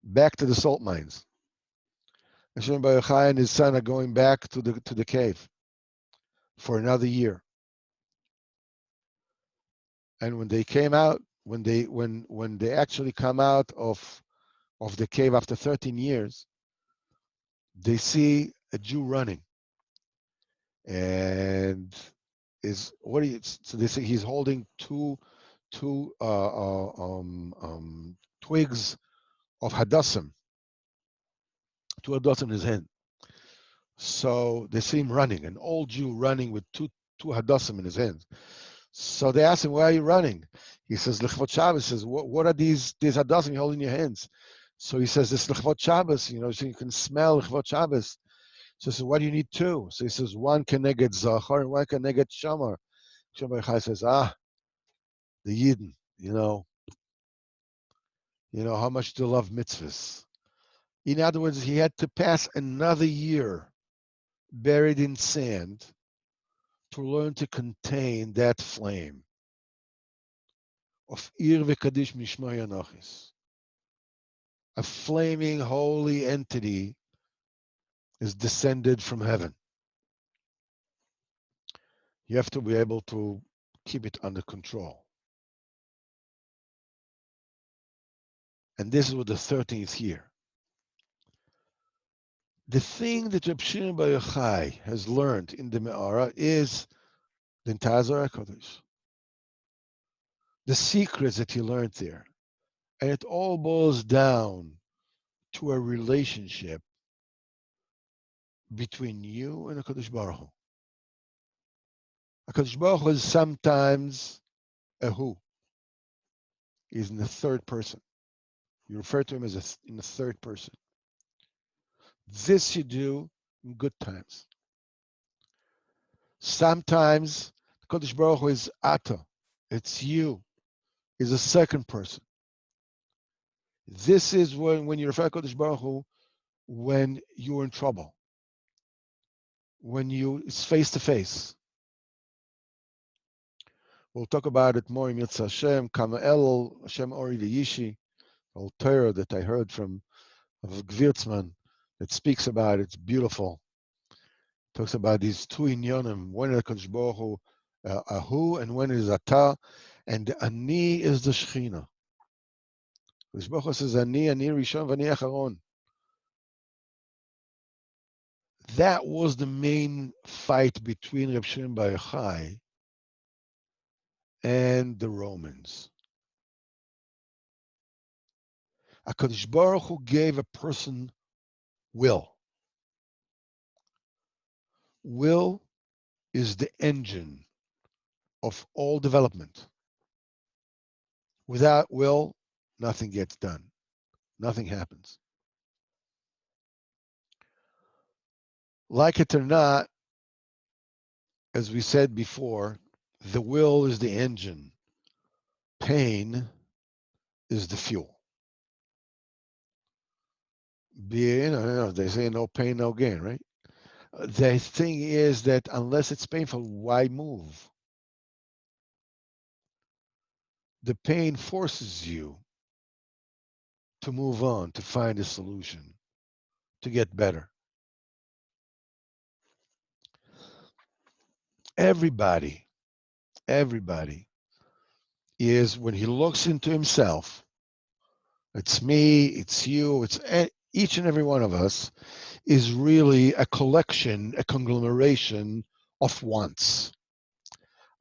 Back to the salt mines. And Yochai and his son are going back to the cave for another year. And when they came out, when they actually come out of the cave after 13 years, they see a Jew running. And so they say he's holding two twigs of hadassim, two hadassim in his hand. So they see him running, an old Jew running with two hadassim in his hands. So they ask him, why are you running? He says, L'chvot Shabbos. Says, what are these hadassim you hold in your hands? So he says, this L'chvot Shabbos, so you can smell L'chvot Shabbos. So he says, why do you need two? So he says, one keneged Zachar and one keneged Shamar. Yochai says, the Yidden, you know how much they love mitzvahs. In other words, he had to pass another year buried in sand to learn to contain that flame of ir v'kaddish mishma yanachis. A flaming holy entity is descended from heaven. You have to be able to keep it under control. And this is with the 13th year. The thing that Rabbi Shimon bar Yochai has learned in the Me'ara is the entire Zorykos. The secrets that he learned there. And it all boils down to a relationship between you and HaKadosh Baruch Hu. HaKadosh Baruch Hu is sometimes a who. He's in the third person. You refer to him as in the third person. This you do in good times. Sometimes HaKadosh Baruch Hu is Ata. It's you. Is a second person. This is when you refer to HaKadosh Baruch Hu when you're in trouble. When it's face to face. We'll talk about it more in Yitzhak Hashem, Kama El, Hashem Ori the Yishi, old Torah that I heard from Gvirtzman that speaks about it. It's beautiful. Talks about these two inyonim, when is HaKadosh Baruch Hu Ahu, and when is Ata, and the Ani is the Shechina. HaKadosh Baruch Hu says, Ani Rishon, V'ani Acharon. That was the main fight between Rabbi Shimon bar Yochai and the Romans. HaKadosh Baruch Hu gave a person will. Will is the engine of all development. Without will, nothing gets done. Nothing happens. Like it or not, as we said before, the will is the engine. Pain is the fuel. They say no pain, no gain, right? The thing is that unless it's painful, why move? The pain forces you to move on, to find a solution, to get better. Everybody is, when he looks into himself, it's me, it's you, it's each and every one of us, is really a collection, a conglomeration of wants.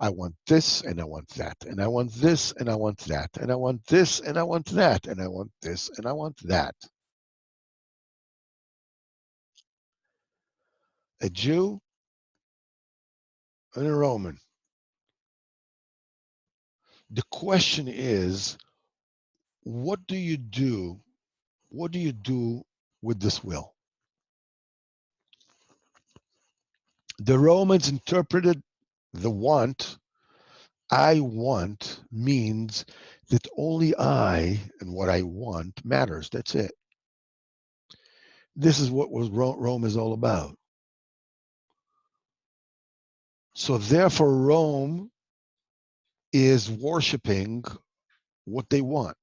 I want this and I want that, and I want this and I want that, and I want this and I want that, and I want this and I want that. A Jew and a Roman. The question is, what do you do? What do you do with this will? The Romans interpreted the want I want means that only I and what I want matters. That's it. This is what Rome is all about. So therefore, Rome is worshiping what they want.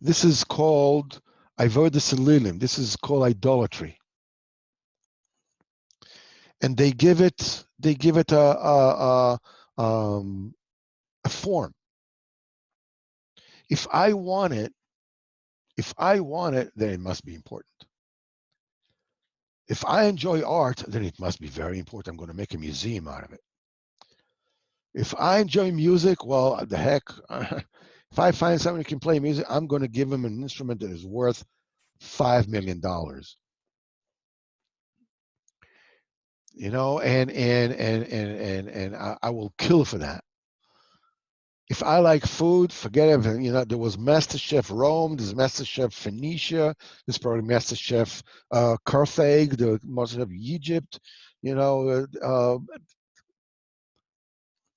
This is called avodas elilim. This is called idolatry, and they give it a form. If I want it, then it must be important. If I enjoy art, then it must be very important. I'm going to make a museum out of it. If I enjoy music, well, the heck, if I find someone who can play music, I'm going to give him an instrument that is worth $5 million. You know, and I will kill for that. If I like food, forget everything. You know, there was Master Chef Rome, there's Master Chef Phoenicia, there's probably Master Chef Carthage, the Master Chef Egypt. You know,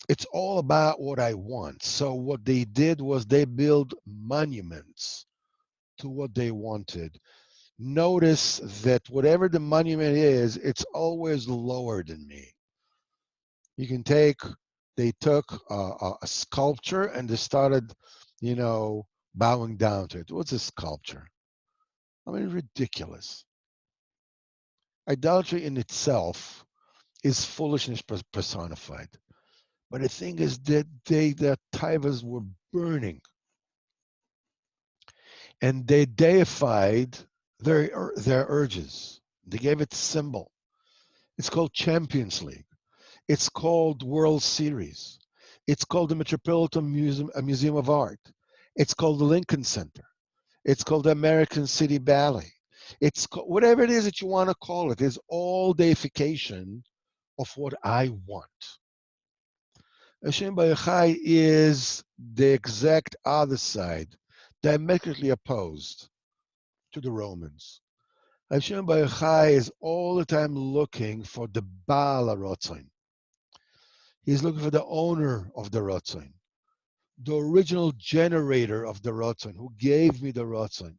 it's all about what I want. So what they did was they built monuments to what they wanted. Notice that whatever the monument is, it's always lower than me. You can they took a sculpture and they started, you know, bowing down to it. What's a sculpture? I mean, ridiculous. Idolatry in itself is foolishness personified. But the thing is that their taivas were burning and they deified their urges. They gave it a symbol. It's called Champions League. It's called World Series. It's called the Metropolitan Museum, a Museum of Art. It's called the Lincoln Center. It's called the American City Ballet. It's whatever it is that you want to call it. It's all deification of what I want. Shimba Yochai is the exact other side, diametrically opposed to the Romans. Shimba Yochai is all the time looking for the Baal HaRotzon. He's looking for the owner of the Rotzon, the original generator of the Rotzon, who gave me the Rotzon.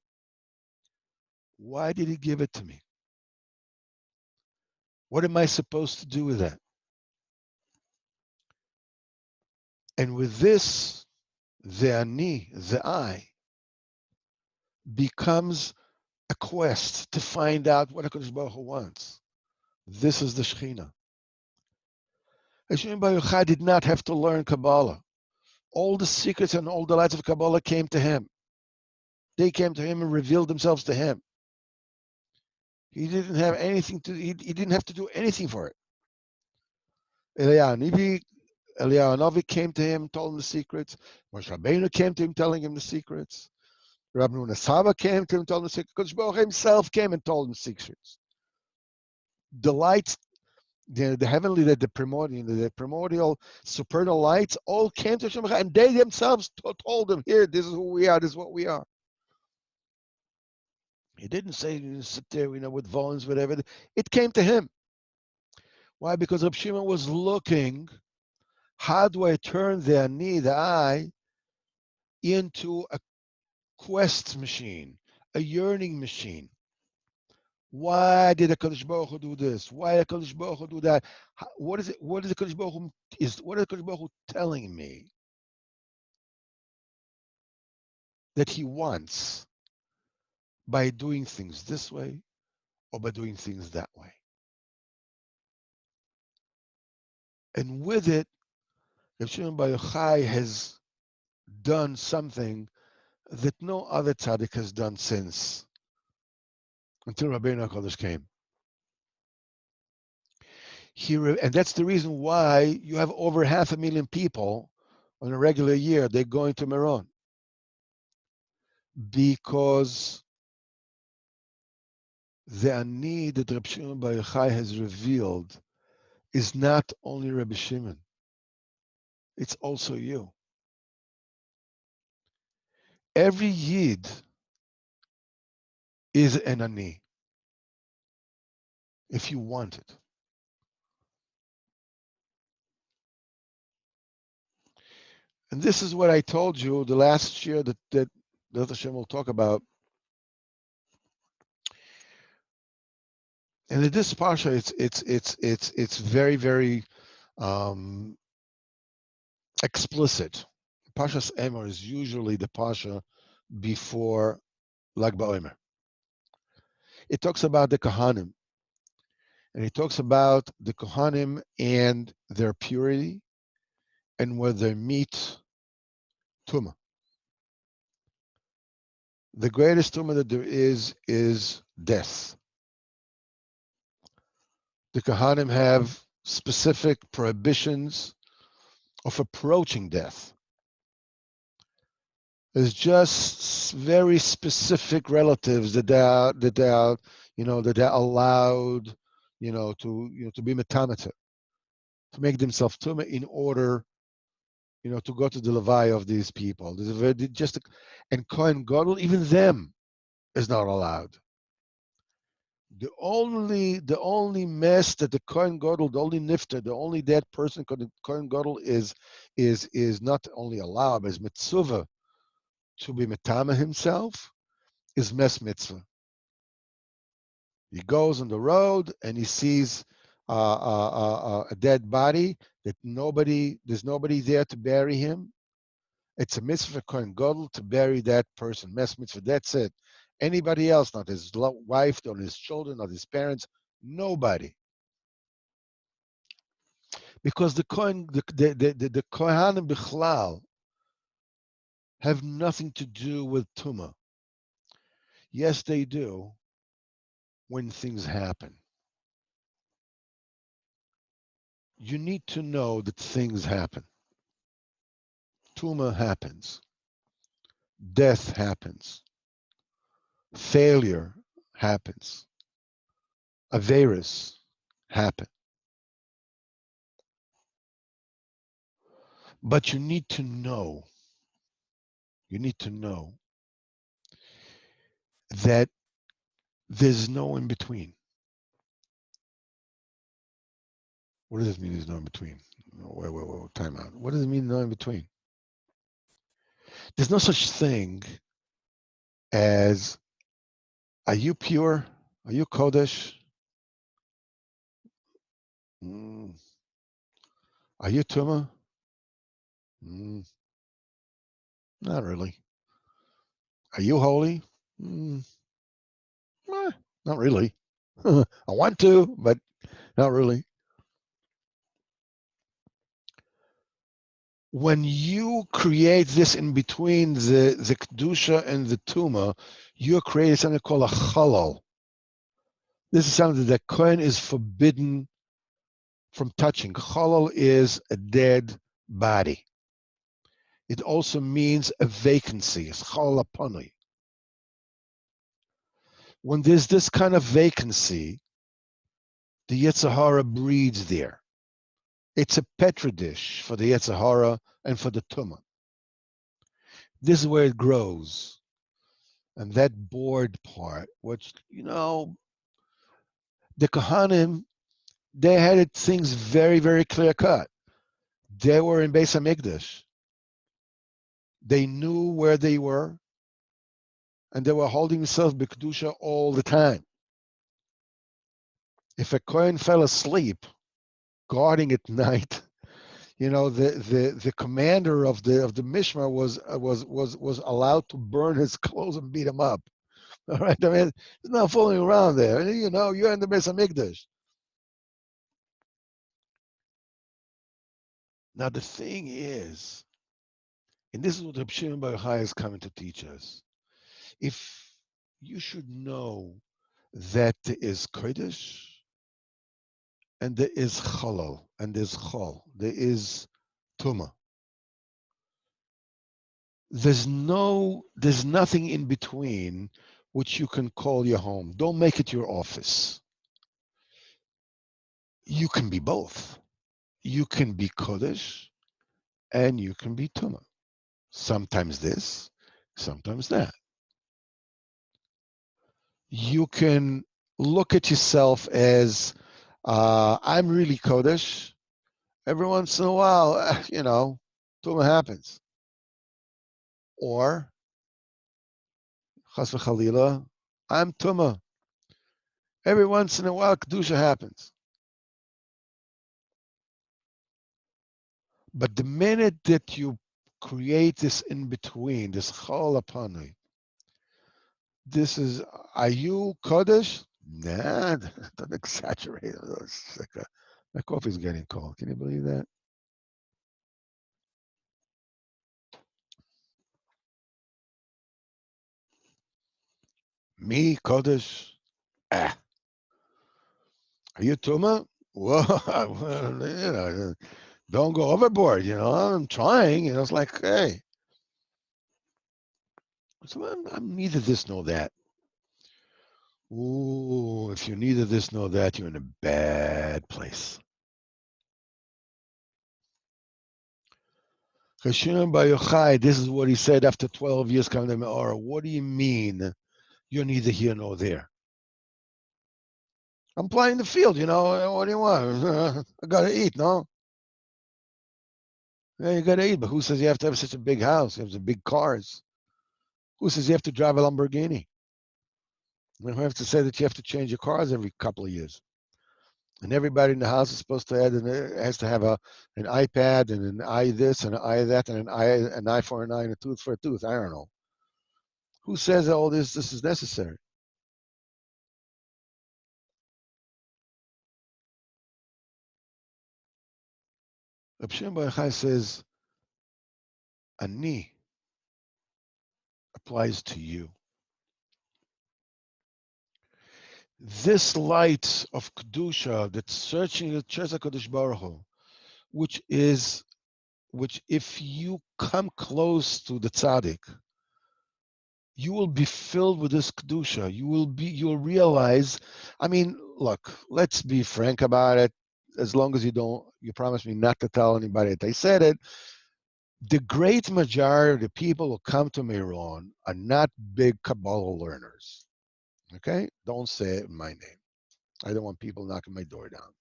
Why did he give it to me? What am I supposed to do with that? And with this, the ani, the I, becomes a quest to find out what HaKadosh Baruch Hu wants. This is the Shekhinah. Hashem Baruch Hu did not have to learn Kabbalah. All the secrets and all the lights of Kabbalah came to him. They came to him and revealed themselves to him. He didn't have anything to. He didn't have to do anything for it. Eliyahu Navi came to him, told him the secrets. Moshe Rabbeinu came to him, telling him the secrets. Rabbanu Says came to him, told him the secrets. Kodush Baruch himself came and told him the secrets. The lights, the heavenly, the primordial, supernal lights, all came to Hashem, and they themselves told him, "Here, this is who we are. This is what we are." He didn't say, "Sit there, you know, with volumes, whatever." It came to him. Why? Because Rabbi Shimon was looking, how do I turn the ani, the I, into a quest machine, a yearning machine? Why did the Kaddish Baruch Hu do this? Why did the Kaddish Baruch Hu do that? What is it? What is the Kaddish Baruch Hu what is the Kaddish Baruch Hu telling me that he wants by doing things this way or by doing things that way? And with it, Rav Shimon Bar Yochai has done something that no other tzaddik has done since, until Rabbeinu HaKadosh came. And that's the reason why you have over 500,000 people on a regular year, they're going to Myron. Because the ani that Rabbi Shimon Bar Yochai has revealed is not only Rabbi Shimon, it's also you. Every Yid is an ani, if you want it. And this is what I told you the last year that Hashem will talk about. And in this parsha, it's very, very explicit. Parshas Emor is usually the parsha before Lag Baomer. It talks about the Kohanim, and it talks about the Kohanim and their purity, and where they meet Tumah. The greatest Tumah that there is death. The Kohanim have specific prohibitions of approaching death. There's just very specific relatives that they're allowed, to be metamata, to make themselves tumah in order, to go to the levaya of these people. There's a very and Kohen Gadol, even them, is not allowed. The only mess that the Kohen Gadol, the only nifter, the only dead person Kohen Gadol is not only allowed, but is mitzvah to be metama himself, is mes mitzvah. He goes on the road and he sees a dead body that there's nobody there to bury him. It's a mitzvah for Kohen Gadol to bury that person. Mes mitzvah. That's it. Anybody else, not his wife, not his children, not his parents, nobody. Because the Kohanim Bichlal have nothing to do with Tumah. Yes, they do when things happen. You need to know that things happen. Tumah happens. Death happens. Failure happens. Averis happen. But you need to know that there's no in between. What does it mean there's no in between? Wait, time out. What does it mean no in between? There's no such thing as, are you pure? Are you Kodush? Are you Tumah? Not really. Are you holy? Not really. I want to, but not really. When you create this in between the Kadusha and the Tumah, you're creating something called a chalal. This is something that Kohen is forbidden from touching. Chalal is a dead body. It also means a vacancy. It's chalal apani. When there's this kind of vacancy, the Yetzer Hara breeds there. It's a petri dish for the Yetzer Hara and for the Tumah. This is where it grows. And that board part, which, the Kohanim, they had things very, very clear cut. They were in Beis HaMikdash. They knew where they were, and they were holding themselves b'Kedusha all the time. If a Kohen fell asleep guarding at night, the commander of the Mishmar was allowed to burn his clothes and beat him up. All right, I mean, there's no fooling around there. You're in the Beis HaMikdash. Now the thing is, and this is what Rabbi Shimon Bar Yochai is coming to teach us. If you should know that there is kuddish and there is chalal and there's chol, there is tumah. There's nothing in between which you can call your home. Don't make it your office. You can be both. You can be kuddish and you can be tumah. Sometimes this, sometimes that. You can look at yourself as, I'm really kuddish. Every once in a while, Tuma happens. Or, chas v'chalila, I'm Tuma. Every once in a while, Kadusha happens. But the minute that you create this in between, this chol apani, this is, are you kuddish? Nah, don't exaggerate. It's like my coffee's getting cold. Can you believe that? Me, kuddish? Ah. Are you Tuma? Well, don't go overboard, I'm trying, it's like, hey. So I'm neither this nor that. Ooh, if you're neither this nor that, you're in a bad place. Shimon by Yochai, this is what he said after 12 years coming to Me'ora. What do you mean you're neither here nor there? I'm playing the field, what do you want? I gotta eat, no? Yeah, you gotta eat, but who says you have to have such a big house? You have the big cars. Who says you have to drive a Lamborghini? You have to say that you have to change your cars every couple of years. And everybody in the house is supposed to has to have an iPad and an eye this and an eye that and an eye for an eye and a tooth for a tooth. I don't know. Who says that all this is necessary? Rabbi Shimon says, Ani applies to you. This light of Kadusha that's searching the Church of Kodush Baruch Hu, which if you come close to the Tzadik, you will be filled with this Kadusha. You'll realize, look, let's be frank about it. As long as you promise me not to tell anybody that I said it, the great majority of the people who come to Myron are not big Kabbalah learners. Okay? Don't say it in my name. I don't want people knocking my door down.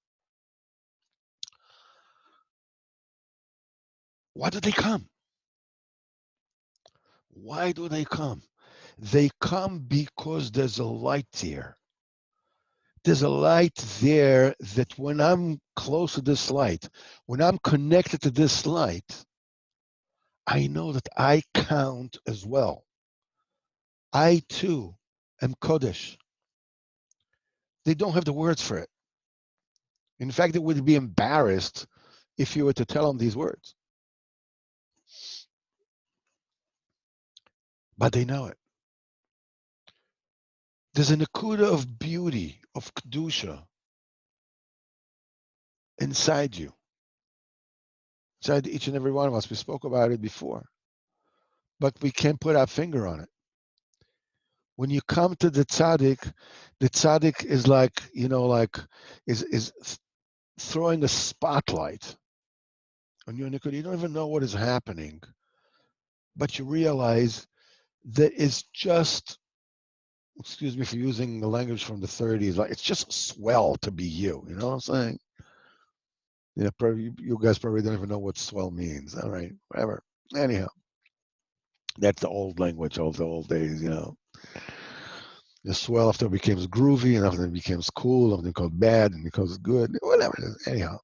Why do they come? Why do they come? They come because there's a light there. There's a light there that when I'm close to this light, when I'm connected to this light, I know that I count as well. I too am Kodush. They don't have the words for it. In fact, they would be embarrassed if you were to tell them these words. But they know it. There's a Nakuda of beauty, of Kadusha inside you, inside each and every one of us. We spoke about it before, but we can't put our finger on it. When you come to the tzaddik is like, is throwing a spotlight on your Nakuda. You don't even know what is happening, but you realize that it's just, excuse me for using the language from the 30s, like it's just swell to be you. You know what I'm saying? Yeah, you guys probably don't even know what swell means. All right, whatever. Anyhow, that's the old language of the old days. The swell after it becomes groovy and after it becomes cool, after it becomes bad and becomes good, whatever it is. Anyhow,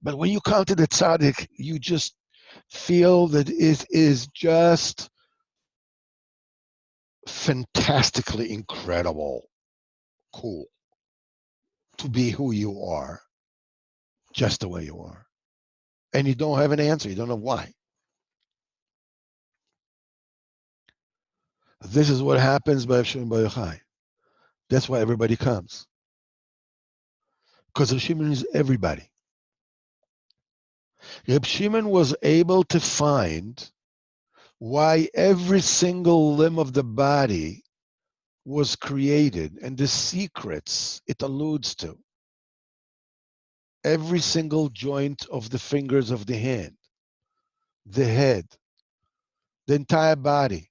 but when you come to the tzaddik, you just feel that it is just fantastically incredible, cool to be who you are, just the way you are. And you don't have an answer. You don't know why. This is what happens by Shimon by Yochai. That's why everybody comes. Because Rabbi Shimon is everybody. Rabbi Shimon was able to find why every single limb of the body was created and the secrets it alludes to. Every single joint of the fingers of the hand, the head, the entire body.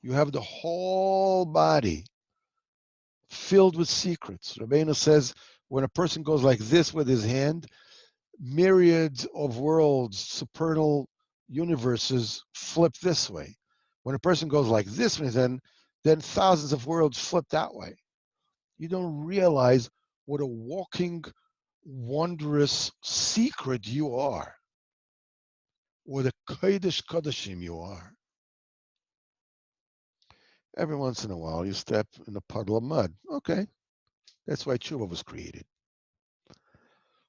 You have the whole body filled with secrets. Rabbanu says when a person goes like this with his hand, myriads of worlds, supernal universes flip this way. When a person goes like this way, then thousands of worlds flip that way. You don't realize what a walking, wondrous secret you are, what a kuddish kuddishim you are. Every once in a while, you step in a puddle of mud. Okay, that's why tshuva was created.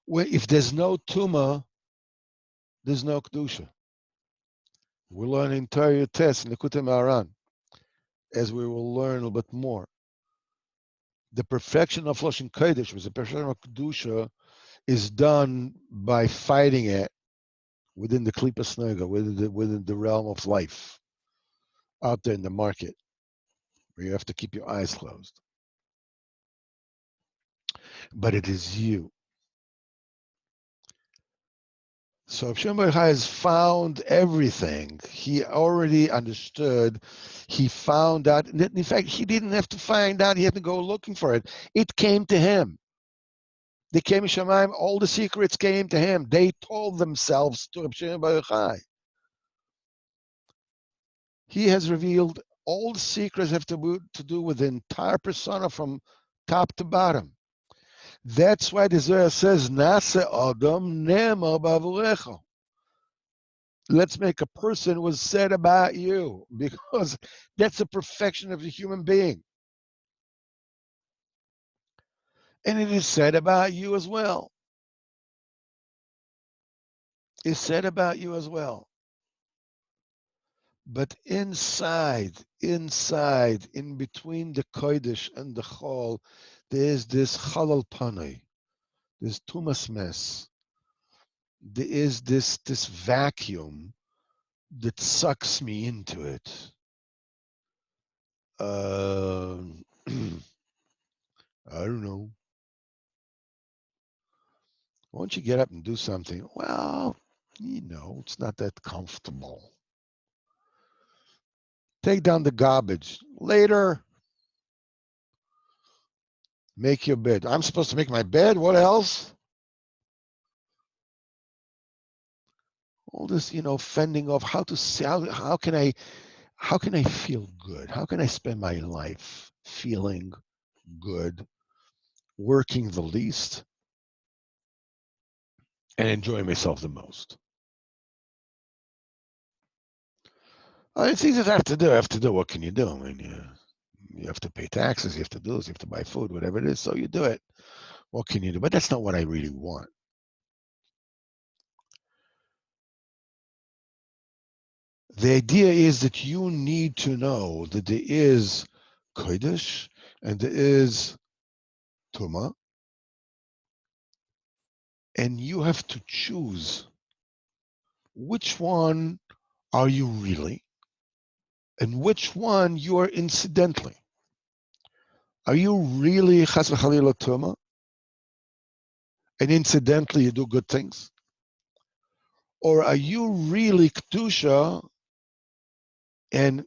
If there's no tuma, there's no kedusha. We'll learn entire test in the Kuta Maran, as we will learn a little bit more. The perfection of Lashon Kodesh, was the perfection of Kadusha, is done by fighting it within the Klipa Snega, within the realm of life, out there in the market, where you have to keep your eyes closed. But it is you. So if Shimba has found everything, he already understood, he found out. In fact, he didn't have to find out, he had to go looking for it. It came to him. They came to Shaman, all the secrets came to him. They told themselves to Rabbi Shimon Yochai. He has revealed all the secrets have to do with the entire persona from top to bottom. That's why the Zoya says, Nase Adam Nema Bavurecho. Let's make a person was said about you, because that's the perfection of the human being. And it is said about you as well. It's said about you as well. But inside, in between the Kodush and the Chol, there's this Chalal Panay, this Tumas mess. There is this vacuum that sucks me into it. I don't know. Why don't you get up and do something? Well, it's not that comfortable. Take down the garbage. Later, make your bed. I'm supposed to make my bed? What else? All this, fending off how to say, how can I feel good? How can I spend my life feeling good, working the least, and enjoying myself the most? It's easy to have to do. What can you do? I mean, you have to pay taxes, you have to do this, you have to buy food, whatever it is, so you do it. What can you do? But that's not what I really want. The idea is that you need to know that there is kuddish and there is tuma, and you have to choose which one are you really and which one you are incidentally. Are you really chas v'chalila tuma, and incidentally you do good things? Or are you really Kadusha, and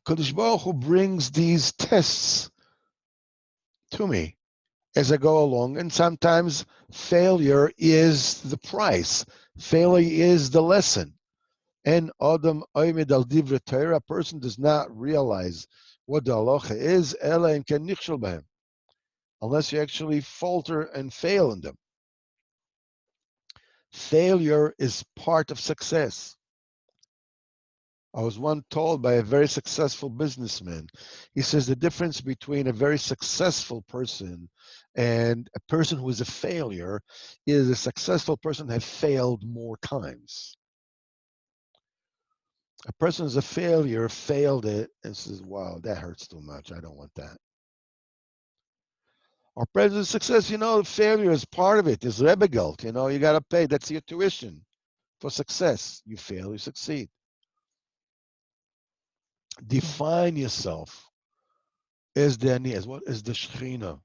Kadosh Baruch Hu brings these tests to me as I go along, and sometimes failure is the price. Failure is the lesson. And Adam Oimid al Divrei Torah, a person does not realize what the halacha is, ela im ken nichshel b'hem, unless you actually falter and fail in them. Failure is part of success. I was once told by a very successful businessman, he says the difference between a very successful person and a person who is a failure is a successful person has failed more times. A person who's a failure failed it and says, wow, that hurts too much. I don't want that. Our present success, failure is part of it. It's Rebbe guilt, you got to pay. That's your tuition for success. You fail, you succeed. Define yourself as the ani, as what is the Shechina.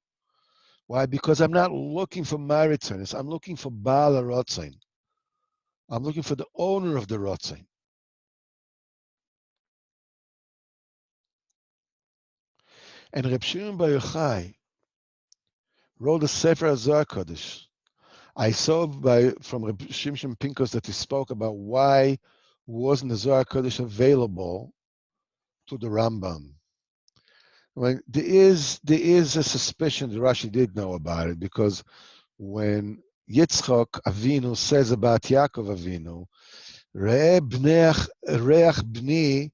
Why? Because I'm not looking for Maritzanis. I'm looking for Baal Rotzain. I'm looking for the owner of the Rotzain. And Reb Shimon Bar Yochai wrote a Sefer Zoya Kodush I saw from Rabbi Shimon Pincus that he spoke about why wasn't the Zohar Kodush available to the Rambam. Right? There is a suspicion that Rashi did know about it, because when Yitzchak Avinu says about Yaakov Avinu, Re'eh reach bni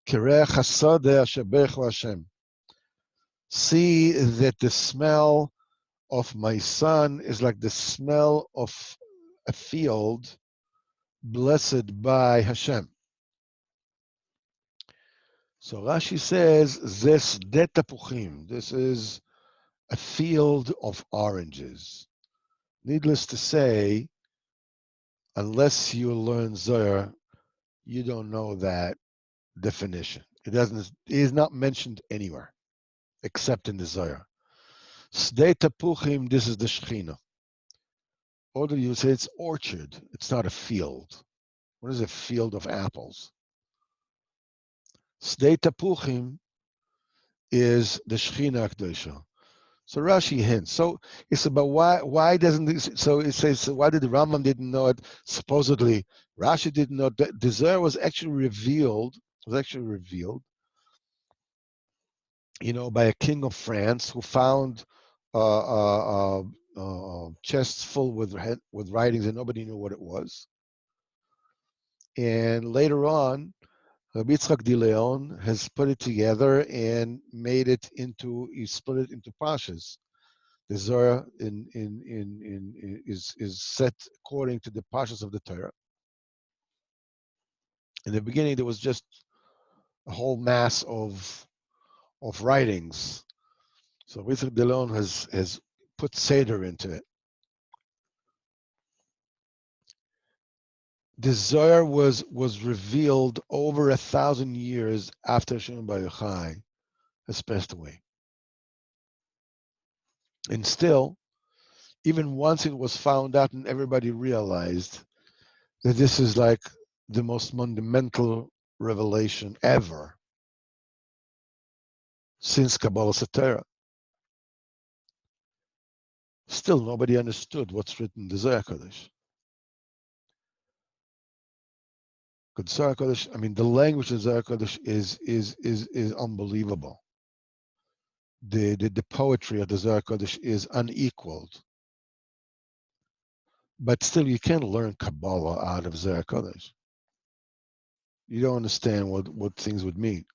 kereach hasodeh asher berechu Hashem. See that the smell of my son is like the smell of a field blessed by Hashem. So Rashi says, Zes de tapuchim. This is a field of oranges. Needless to say, unless you learn Zoya, you don't know that definition. It is not mentioned anywhere except in the Zoya. Sde tapuchim, this is the Shechina. Or do you say it's orchard? It's not a field. What is a field of apples? Sde tapuchim is the Shechina Kadusha. So Rashi hints. So it's about why doesn't this? So it says, so why did the Rambam didn't know it? Supposedly Rashi didn't know that the Zohar was actually revealed. By a king of France who found chests full with writings and nobody knew what it was. And later on, Rabbi Yitzchak de Leon has put it together and he split it into pashas. The Zohar is set according to the pashas of the Torah. In the beginning, there was just a whole mass of writings. So Rabbi Yitzchak de Leon has put Seder into it. The Zohar was revealed over 1,000 years after Shimba Yochai has passed away. And still, even once it was found out and everybody realized that this is like the most fundamental revelation ever since Kabbalah Satira. Still, nobody understood what's written in the Zoya Kodush. The language of Zoya Kodush is unbelievable. The poetry of the Zoya Kodush is unequaled. But still, you can't learn Kabbalah out of Zoya Kodush. You don't understand what things would mean.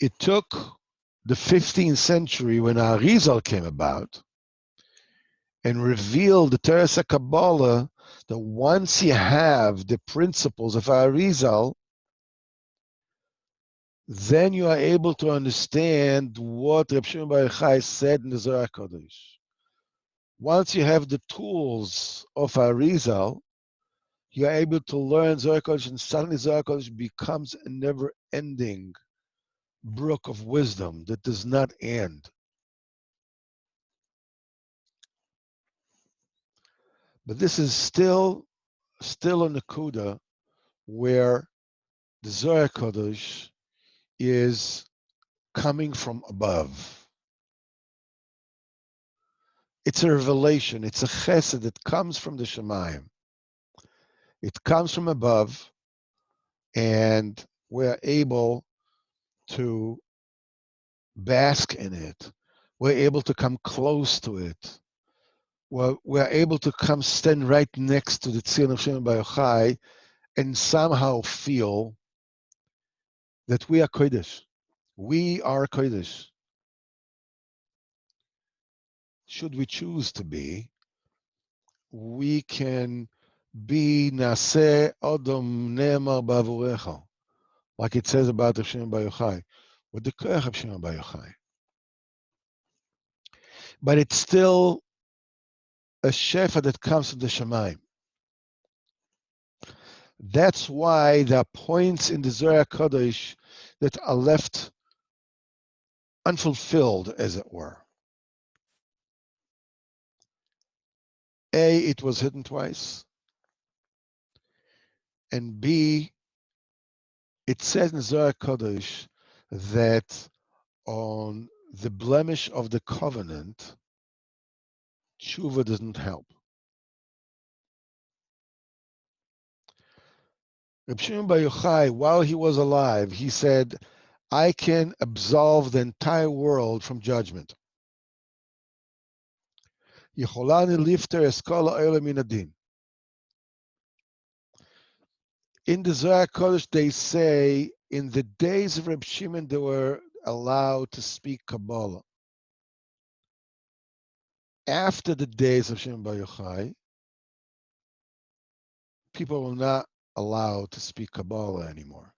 It took the 15th century when Arizo came about and revealed the Teresa Kabbalah, that once you have the principles of Arizo, then you are able to understand what Rabbi Shimon Bar Yochai said in the Zohar Kodush. Once you have the tools of Arizo, you are able to learn Zohar Kodush, and suddenly Zohar Kodush becomes a never-ending brook of wisdom that does not end. But this is still a Nakuda where the Zohar Kodush is coming from above. It's a revelation. It's a chesed that comes from the Shaman. It comes from above, and we're able to bask in it. We're able to come close to it. We're able to come stand right next to the Tzion of Shimon Bar Yochai and somehow feel that we are kuddish. We are kuddish. Should we choose to be, we can be Naseh Odom Ne'emar Ba'avurecha, like it says about the Shimon Bar Yochai, with the koach of Shimon Bar Yochai. But it's still a shefa that comes from the Shaman. That's why there are points in the Zohar Kodush that are left unfulfilled, as it were. A, it was hidden twice. And B, it says in Zohar Kodush that on the blemish of the covenant, Tshuva doesn't help. Rabbi Shimon bar Yochai, while he was alive, he said, I can absolve the entire world from judgment. Yecholani lifter eskola oila min adin. In the Zoya Kodush, they say, in the days of Rabbi Shimon, they were allowed to speak Kabbalah. After the days of Shimon bar Yochai, people were not allowed to speak Kabbalah anymore,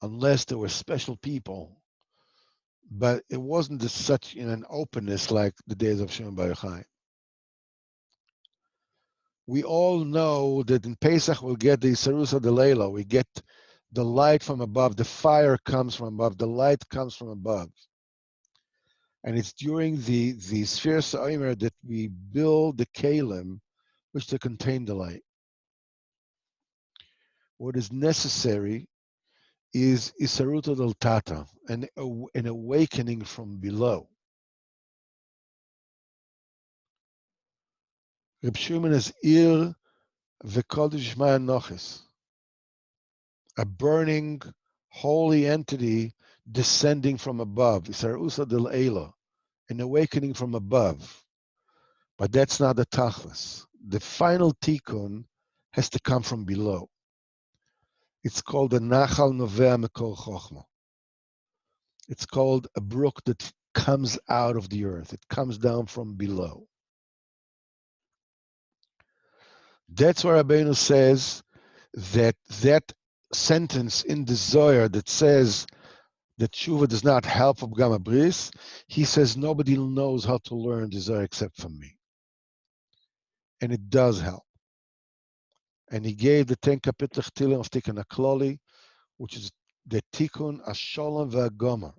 unless there were special people. But it wasn't such in an openness like the days of Shimon bar Yochai. We all know that in Pesach we'll get the Cerus of the Leila. We get the light from above. The fire comes from above. The light comes from above. And it's during the Sphere Baomer that we build the kalim, which to contain the light. What is necessary is Isaruta del Tata, an awakening from below. Reb Shimon is ir v'kodush ma'anochis, a burning, holy entity descending from above. Isaruta del Eila, an awakening from above. But that's not the tachlis. The final tikkun has to come from below. It's called a nachal novea mekor chochma. It's called a brook that comes out of the earth. It comes down from below. That's why Rabbanu says that sentence in the Zoya that says that tshuva does not help Pgam Bris, he says nobody knows how to learn the Zoya except for me. And it does help. And he gave the 10 kapitel Tilim of Tikkun HaKloli, which is the Tikkun HaSholem VeHaGomer.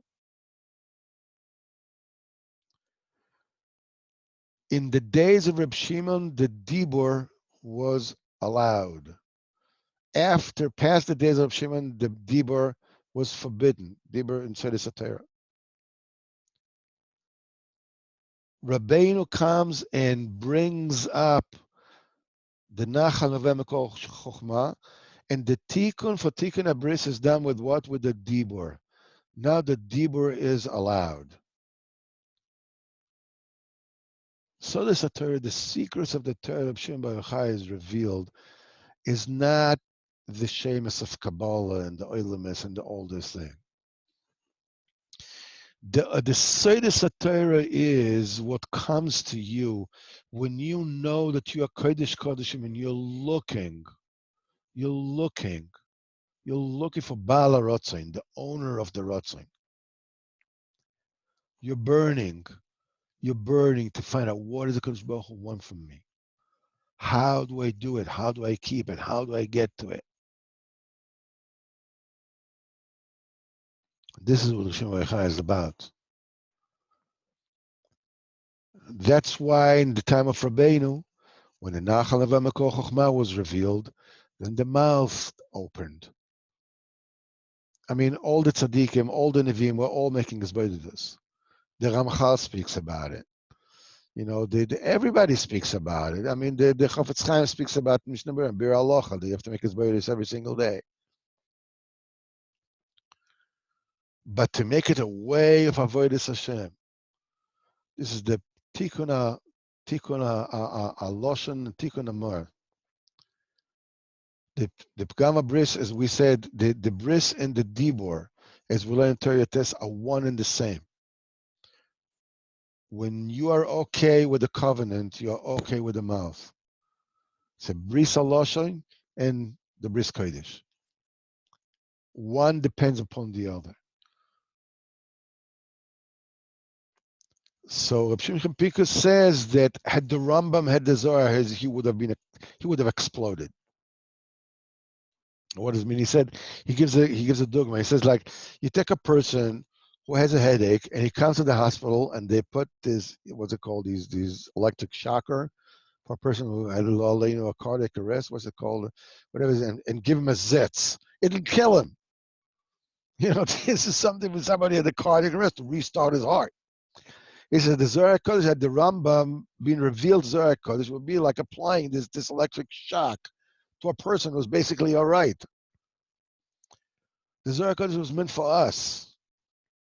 In the days of Reb Shimon, the dibur was allowed. Past the days of Shimon, the dibur was forbidden. Dibur in Teresa. Rabbeinu comes and brings up the Nachal Noveh Mekor Chochma, and the tikkun for tikkun abris is done with what? With the dibur. Now the dibur is allowed. So the Torah, the secrets of the Torah of Shimon bar Yochai is revealed, is not the shemus of Kabbalah and the Oilimus and all this thing. The Seder Torah is what comes to you when you know that you are kuddish Kodushim and you're looking for Baal HaRotzain, the owner of the Rotzain. You're burning to find out what does the Kodesh Baruch Hu want from me. How do I do it? How do I keep it? How do I get to it? This is what Shimon bar Yochai is about. That's why in the time of Rabbeinu, when the Nachal Noveh Mekor Chochma was revealed, then the mouth opened. I mean, all the tzaddikim, all the neviim were all making this. The Ramchal speaks about it. You know, everybody speaks about it. I mean, the Chafetz Chaim speaks about Mishnah Berurah, Bir Alocha, that you have to make his this every single day. But to make it a way of avodas Hashem, this is the Tikkun HaLoshen, Tikkun HaMor. The Pgam Bris, as we said, the Bris and the Dibor, as we learn in Torah Tes, are one and the same. When you are okay with the covenant, you are okay with the mouth. It's a Bris HaLoshen and the Bris Kodesh. One depends upon the other. So Rabbi Shimon Pikus says that had the Rambam had the Zohar, he would have exploded. What does it mean? He said he gives a dogma. He says, like, you take a person who has a headache and he comes to the hospital and they put this, what's it called, these electric shocker for a person who had a cardiac arrest, what's it called, whatever, and give him a zitz. It'll kill him. You know, this is something with somebody at the cardiac arrest to restart his heart. He says the Zorykos had the Rambam being revealed. Zorykos would be like applying this electric shock to a person who's basically all right. The Zorykos was meant for us,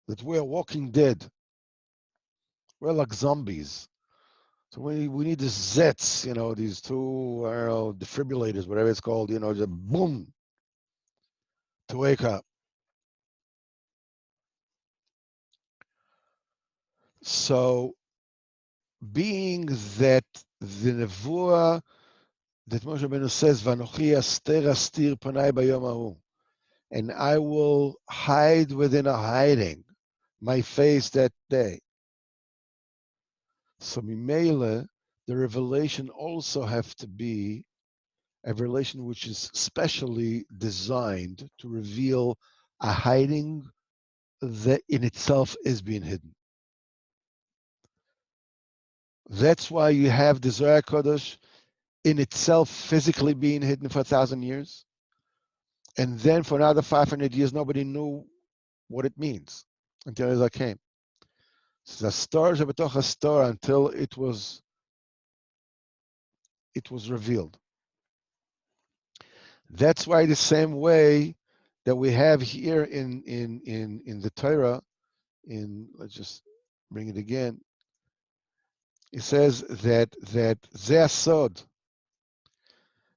that we're walking dead. We're like zombies. So we need these Zets, these two, I don't know, defibrillators, whatever it's called, just boom, to wake up. So being that the nevuah that Moshe Rabbeinu says, "Vanochi aster astir panai bayom hahu," and I will hide within a hiding my face that day. So Mimele, the revelation also have to be a revelation which is specially designed to reveal a hiding that in itself is being hidden. That's why you have the Zoya Kodush in itself physically being hidden for 1,000 years. And then for another 500 years, nobody knew what it means until Arizo came. So the stars of a star until it was revealed. That's why the same way that we have here in the Torah, let's just bring it again. It says that zeasod,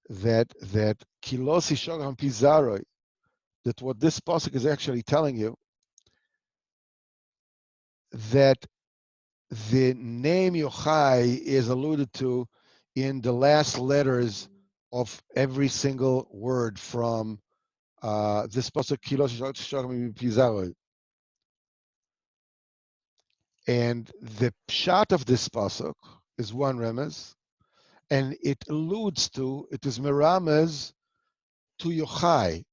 that kilosi shogam pizaroi, that what this pasuk is actually telling you, that the name Yochai is alluded to in the last letters of every single word from this pasuk kilosi shogam pizaroi. And the pshat of this pasuk is one remez, and it alludes to, it is merames to Yochai,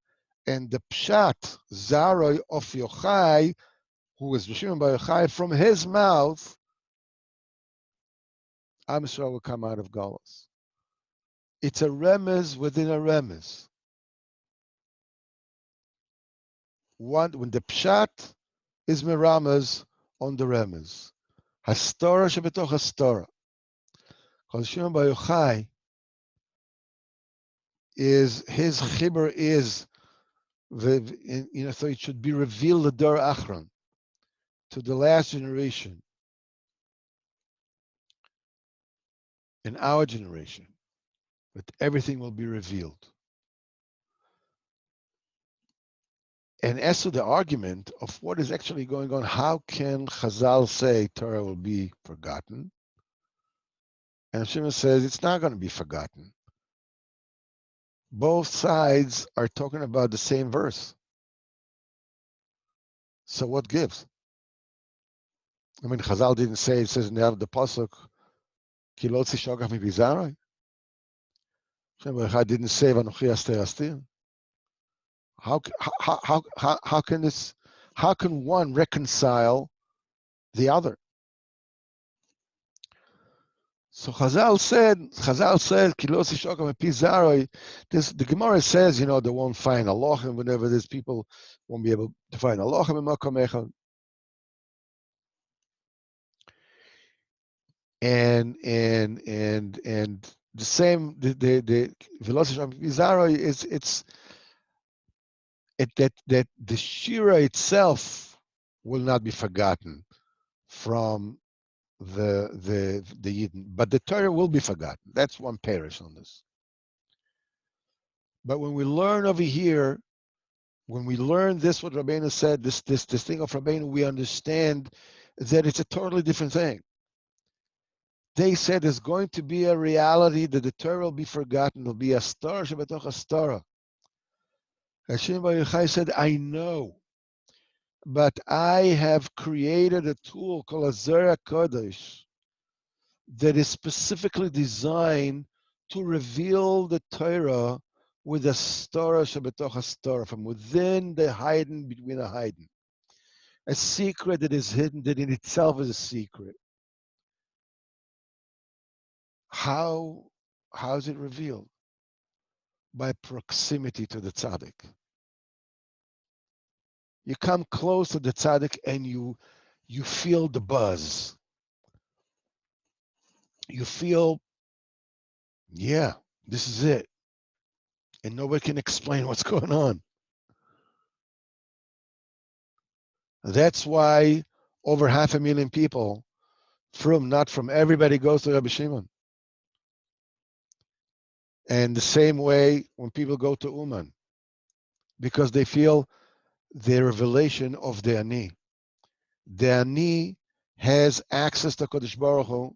and the pshat zaroi of Yochai, who is Shimon by Yochai, from his mouth, Am Yisrael will come out of Galus. It's a remez within a remez. When the pshat is merames on the remez, hastora shebetoch hastora. Because Shimon by Yochai is his chibur is so it should be revealed the Dor Achron to the last generation, in our generation, that everything will be revealed. And as to the argument of what is actually going on, how can Chazal say Torah will be forgotten? And Shimon says it's not going to be forgotten. Both sides are talking about the same verse. So what gives? I mean, Chazal didn't say, it says in the pasuk, Kilotzi shogach mi bizaroi. Shimon didn't say, Vanochi aster astir. How can this? How can one reconcile the other? So Chazal said, "Kilosi shokam pizaroi." The Gemara says, they won't find halachim whenever there's people won't be able to find halachim in makom echad. And the same the Kilosi shokam pizaroi is that the shira itself will not be forgotten from the Yidden, but the Torah will be forgotten. That's one parish on this. But when we learn over here, when we learn this, what Rabbanu said, this thing of Rabbanu, we understand that it's a totally different thing. They said there's going to be a reality that the Torah will be forgotten. There'll be a star shebetoch a star. Hashem Baruch Yochai said, I know, but I have created a tool called a Zera Kodush that is specifically designed to reveal the Torah with a stora shebetoch a stora, from within the hiding between a hiding. A secret that is hidden, that in itself is a secret. How is it revealed? By proximity to the Tzadik. You come close to the Tzadik and you feel the buzz. you feel, yeah, this is it. And nobody can explain what's going on. That's why over 500,000 people, not from everybody, goes to Rabbi Shimon. And the same way when people go to Uman, because they feel the revelation of the Ani. The Ani has access to Kodush Baruch Hu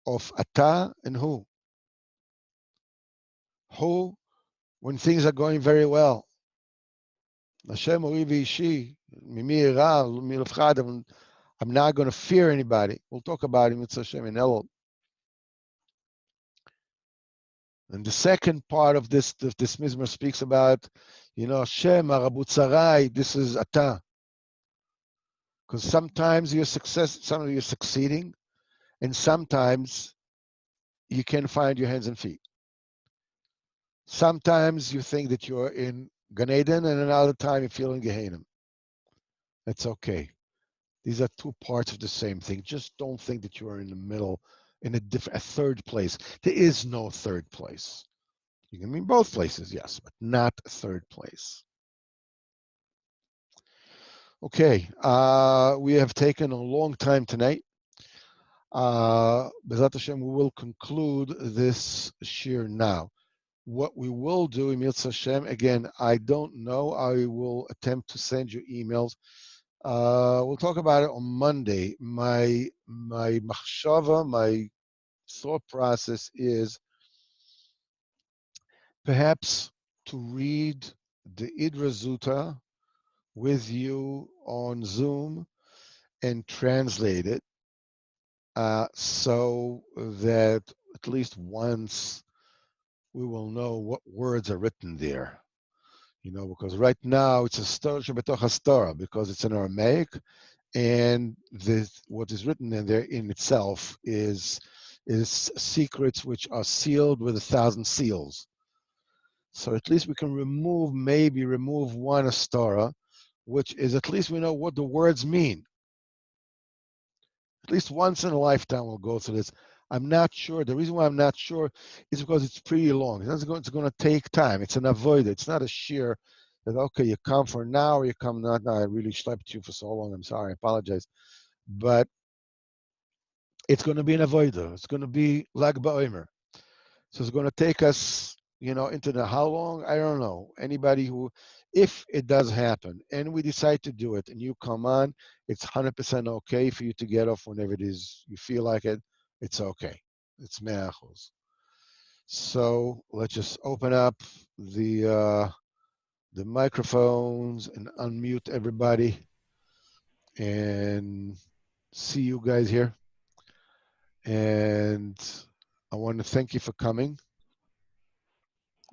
of Ata and Hu. Hu, when things are going very well. Hashem Orivi Ishi, I'm not going to fear anybody. We'll talk about him, it's Hashem in Elul. And the second part of this mizmor speaks about, Hashem, Arabu Tzarai, this is Ata. Because sometimes you're succeeding, and sometimes you can't find your hands and feet. Sometimes you think that you're in Gan Eden, and another time you feel in Gehenna. That's okay. These are two parts of the same thing. Just don't think that you are in the middle, in a third place. There is no third place. You can mean both places, yes, but not a third place. Okay, we have taken a long time tonight. B'ezrat Hashem, we will conclude this shiur now. What we will do, Emil Hashem, again, I don't know. I will attempt to send you emails. We'll talk about it on Monday. My machshava, my thought process is perhaps to read the Idra Zuta with you on Zoom and translate it so that at least once we will know what words are written there. Because right now it's a stora shebetoch hastora because it's in Aramaic, and what is written in there in itself is secrets which are sealed with 1,000 seals. So at least we can remove one astora, which is at least we know what the words mean. At least once in a lifetime we'll go through this. I'm not sure. The reason why I'm not sure is because it's pretty long. It's going to take time. It's an avoid. It's not a shiur that, okay, you come for an hour, you come not. No, I really slept you for so long. I'm sorry. I apologize. But it's going to be an avoider. It's going to be like Baomer. So it's going to take us, into the how long? I don't know. Anybody who, if it does happen and we decide to do it and you come on, it's 100% okay for you to get off whenever it is you feel like it. It's okay. It's me'achos. So let's just open up the microphones and unmute everybody and see you guys here. And I want to thank you for coming.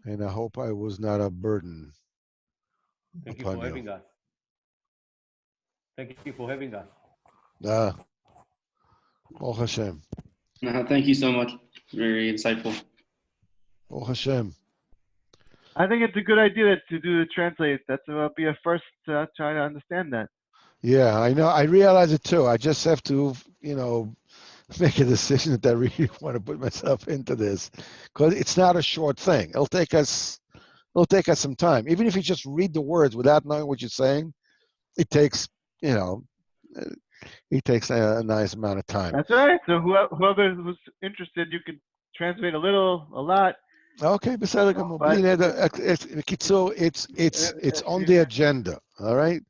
And I hope I was not a burden Thank you upon for having us. Thank you for having us. Oh Hashem. Thank you so much. Very insightful. Oh Hashem. I think it's a good idea to do the translate. That's will be a first to try to understand that. Yeah, I know. I realize it too. I just have to, make a decision that I really want to put myself into this, because it's not a short thing. It'll take us some time. Even if you just read the words without knowing what you're saying, it takes, it takes a nice amount of time. That's right. So whoever was interested, you can translate a little, a lot. Okay, בסדר גמור. It's on the agenda. All right.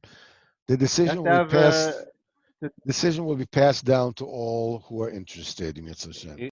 The decision will be passed. Decision will be passed down to all who are interested in Yitzhak Hashem.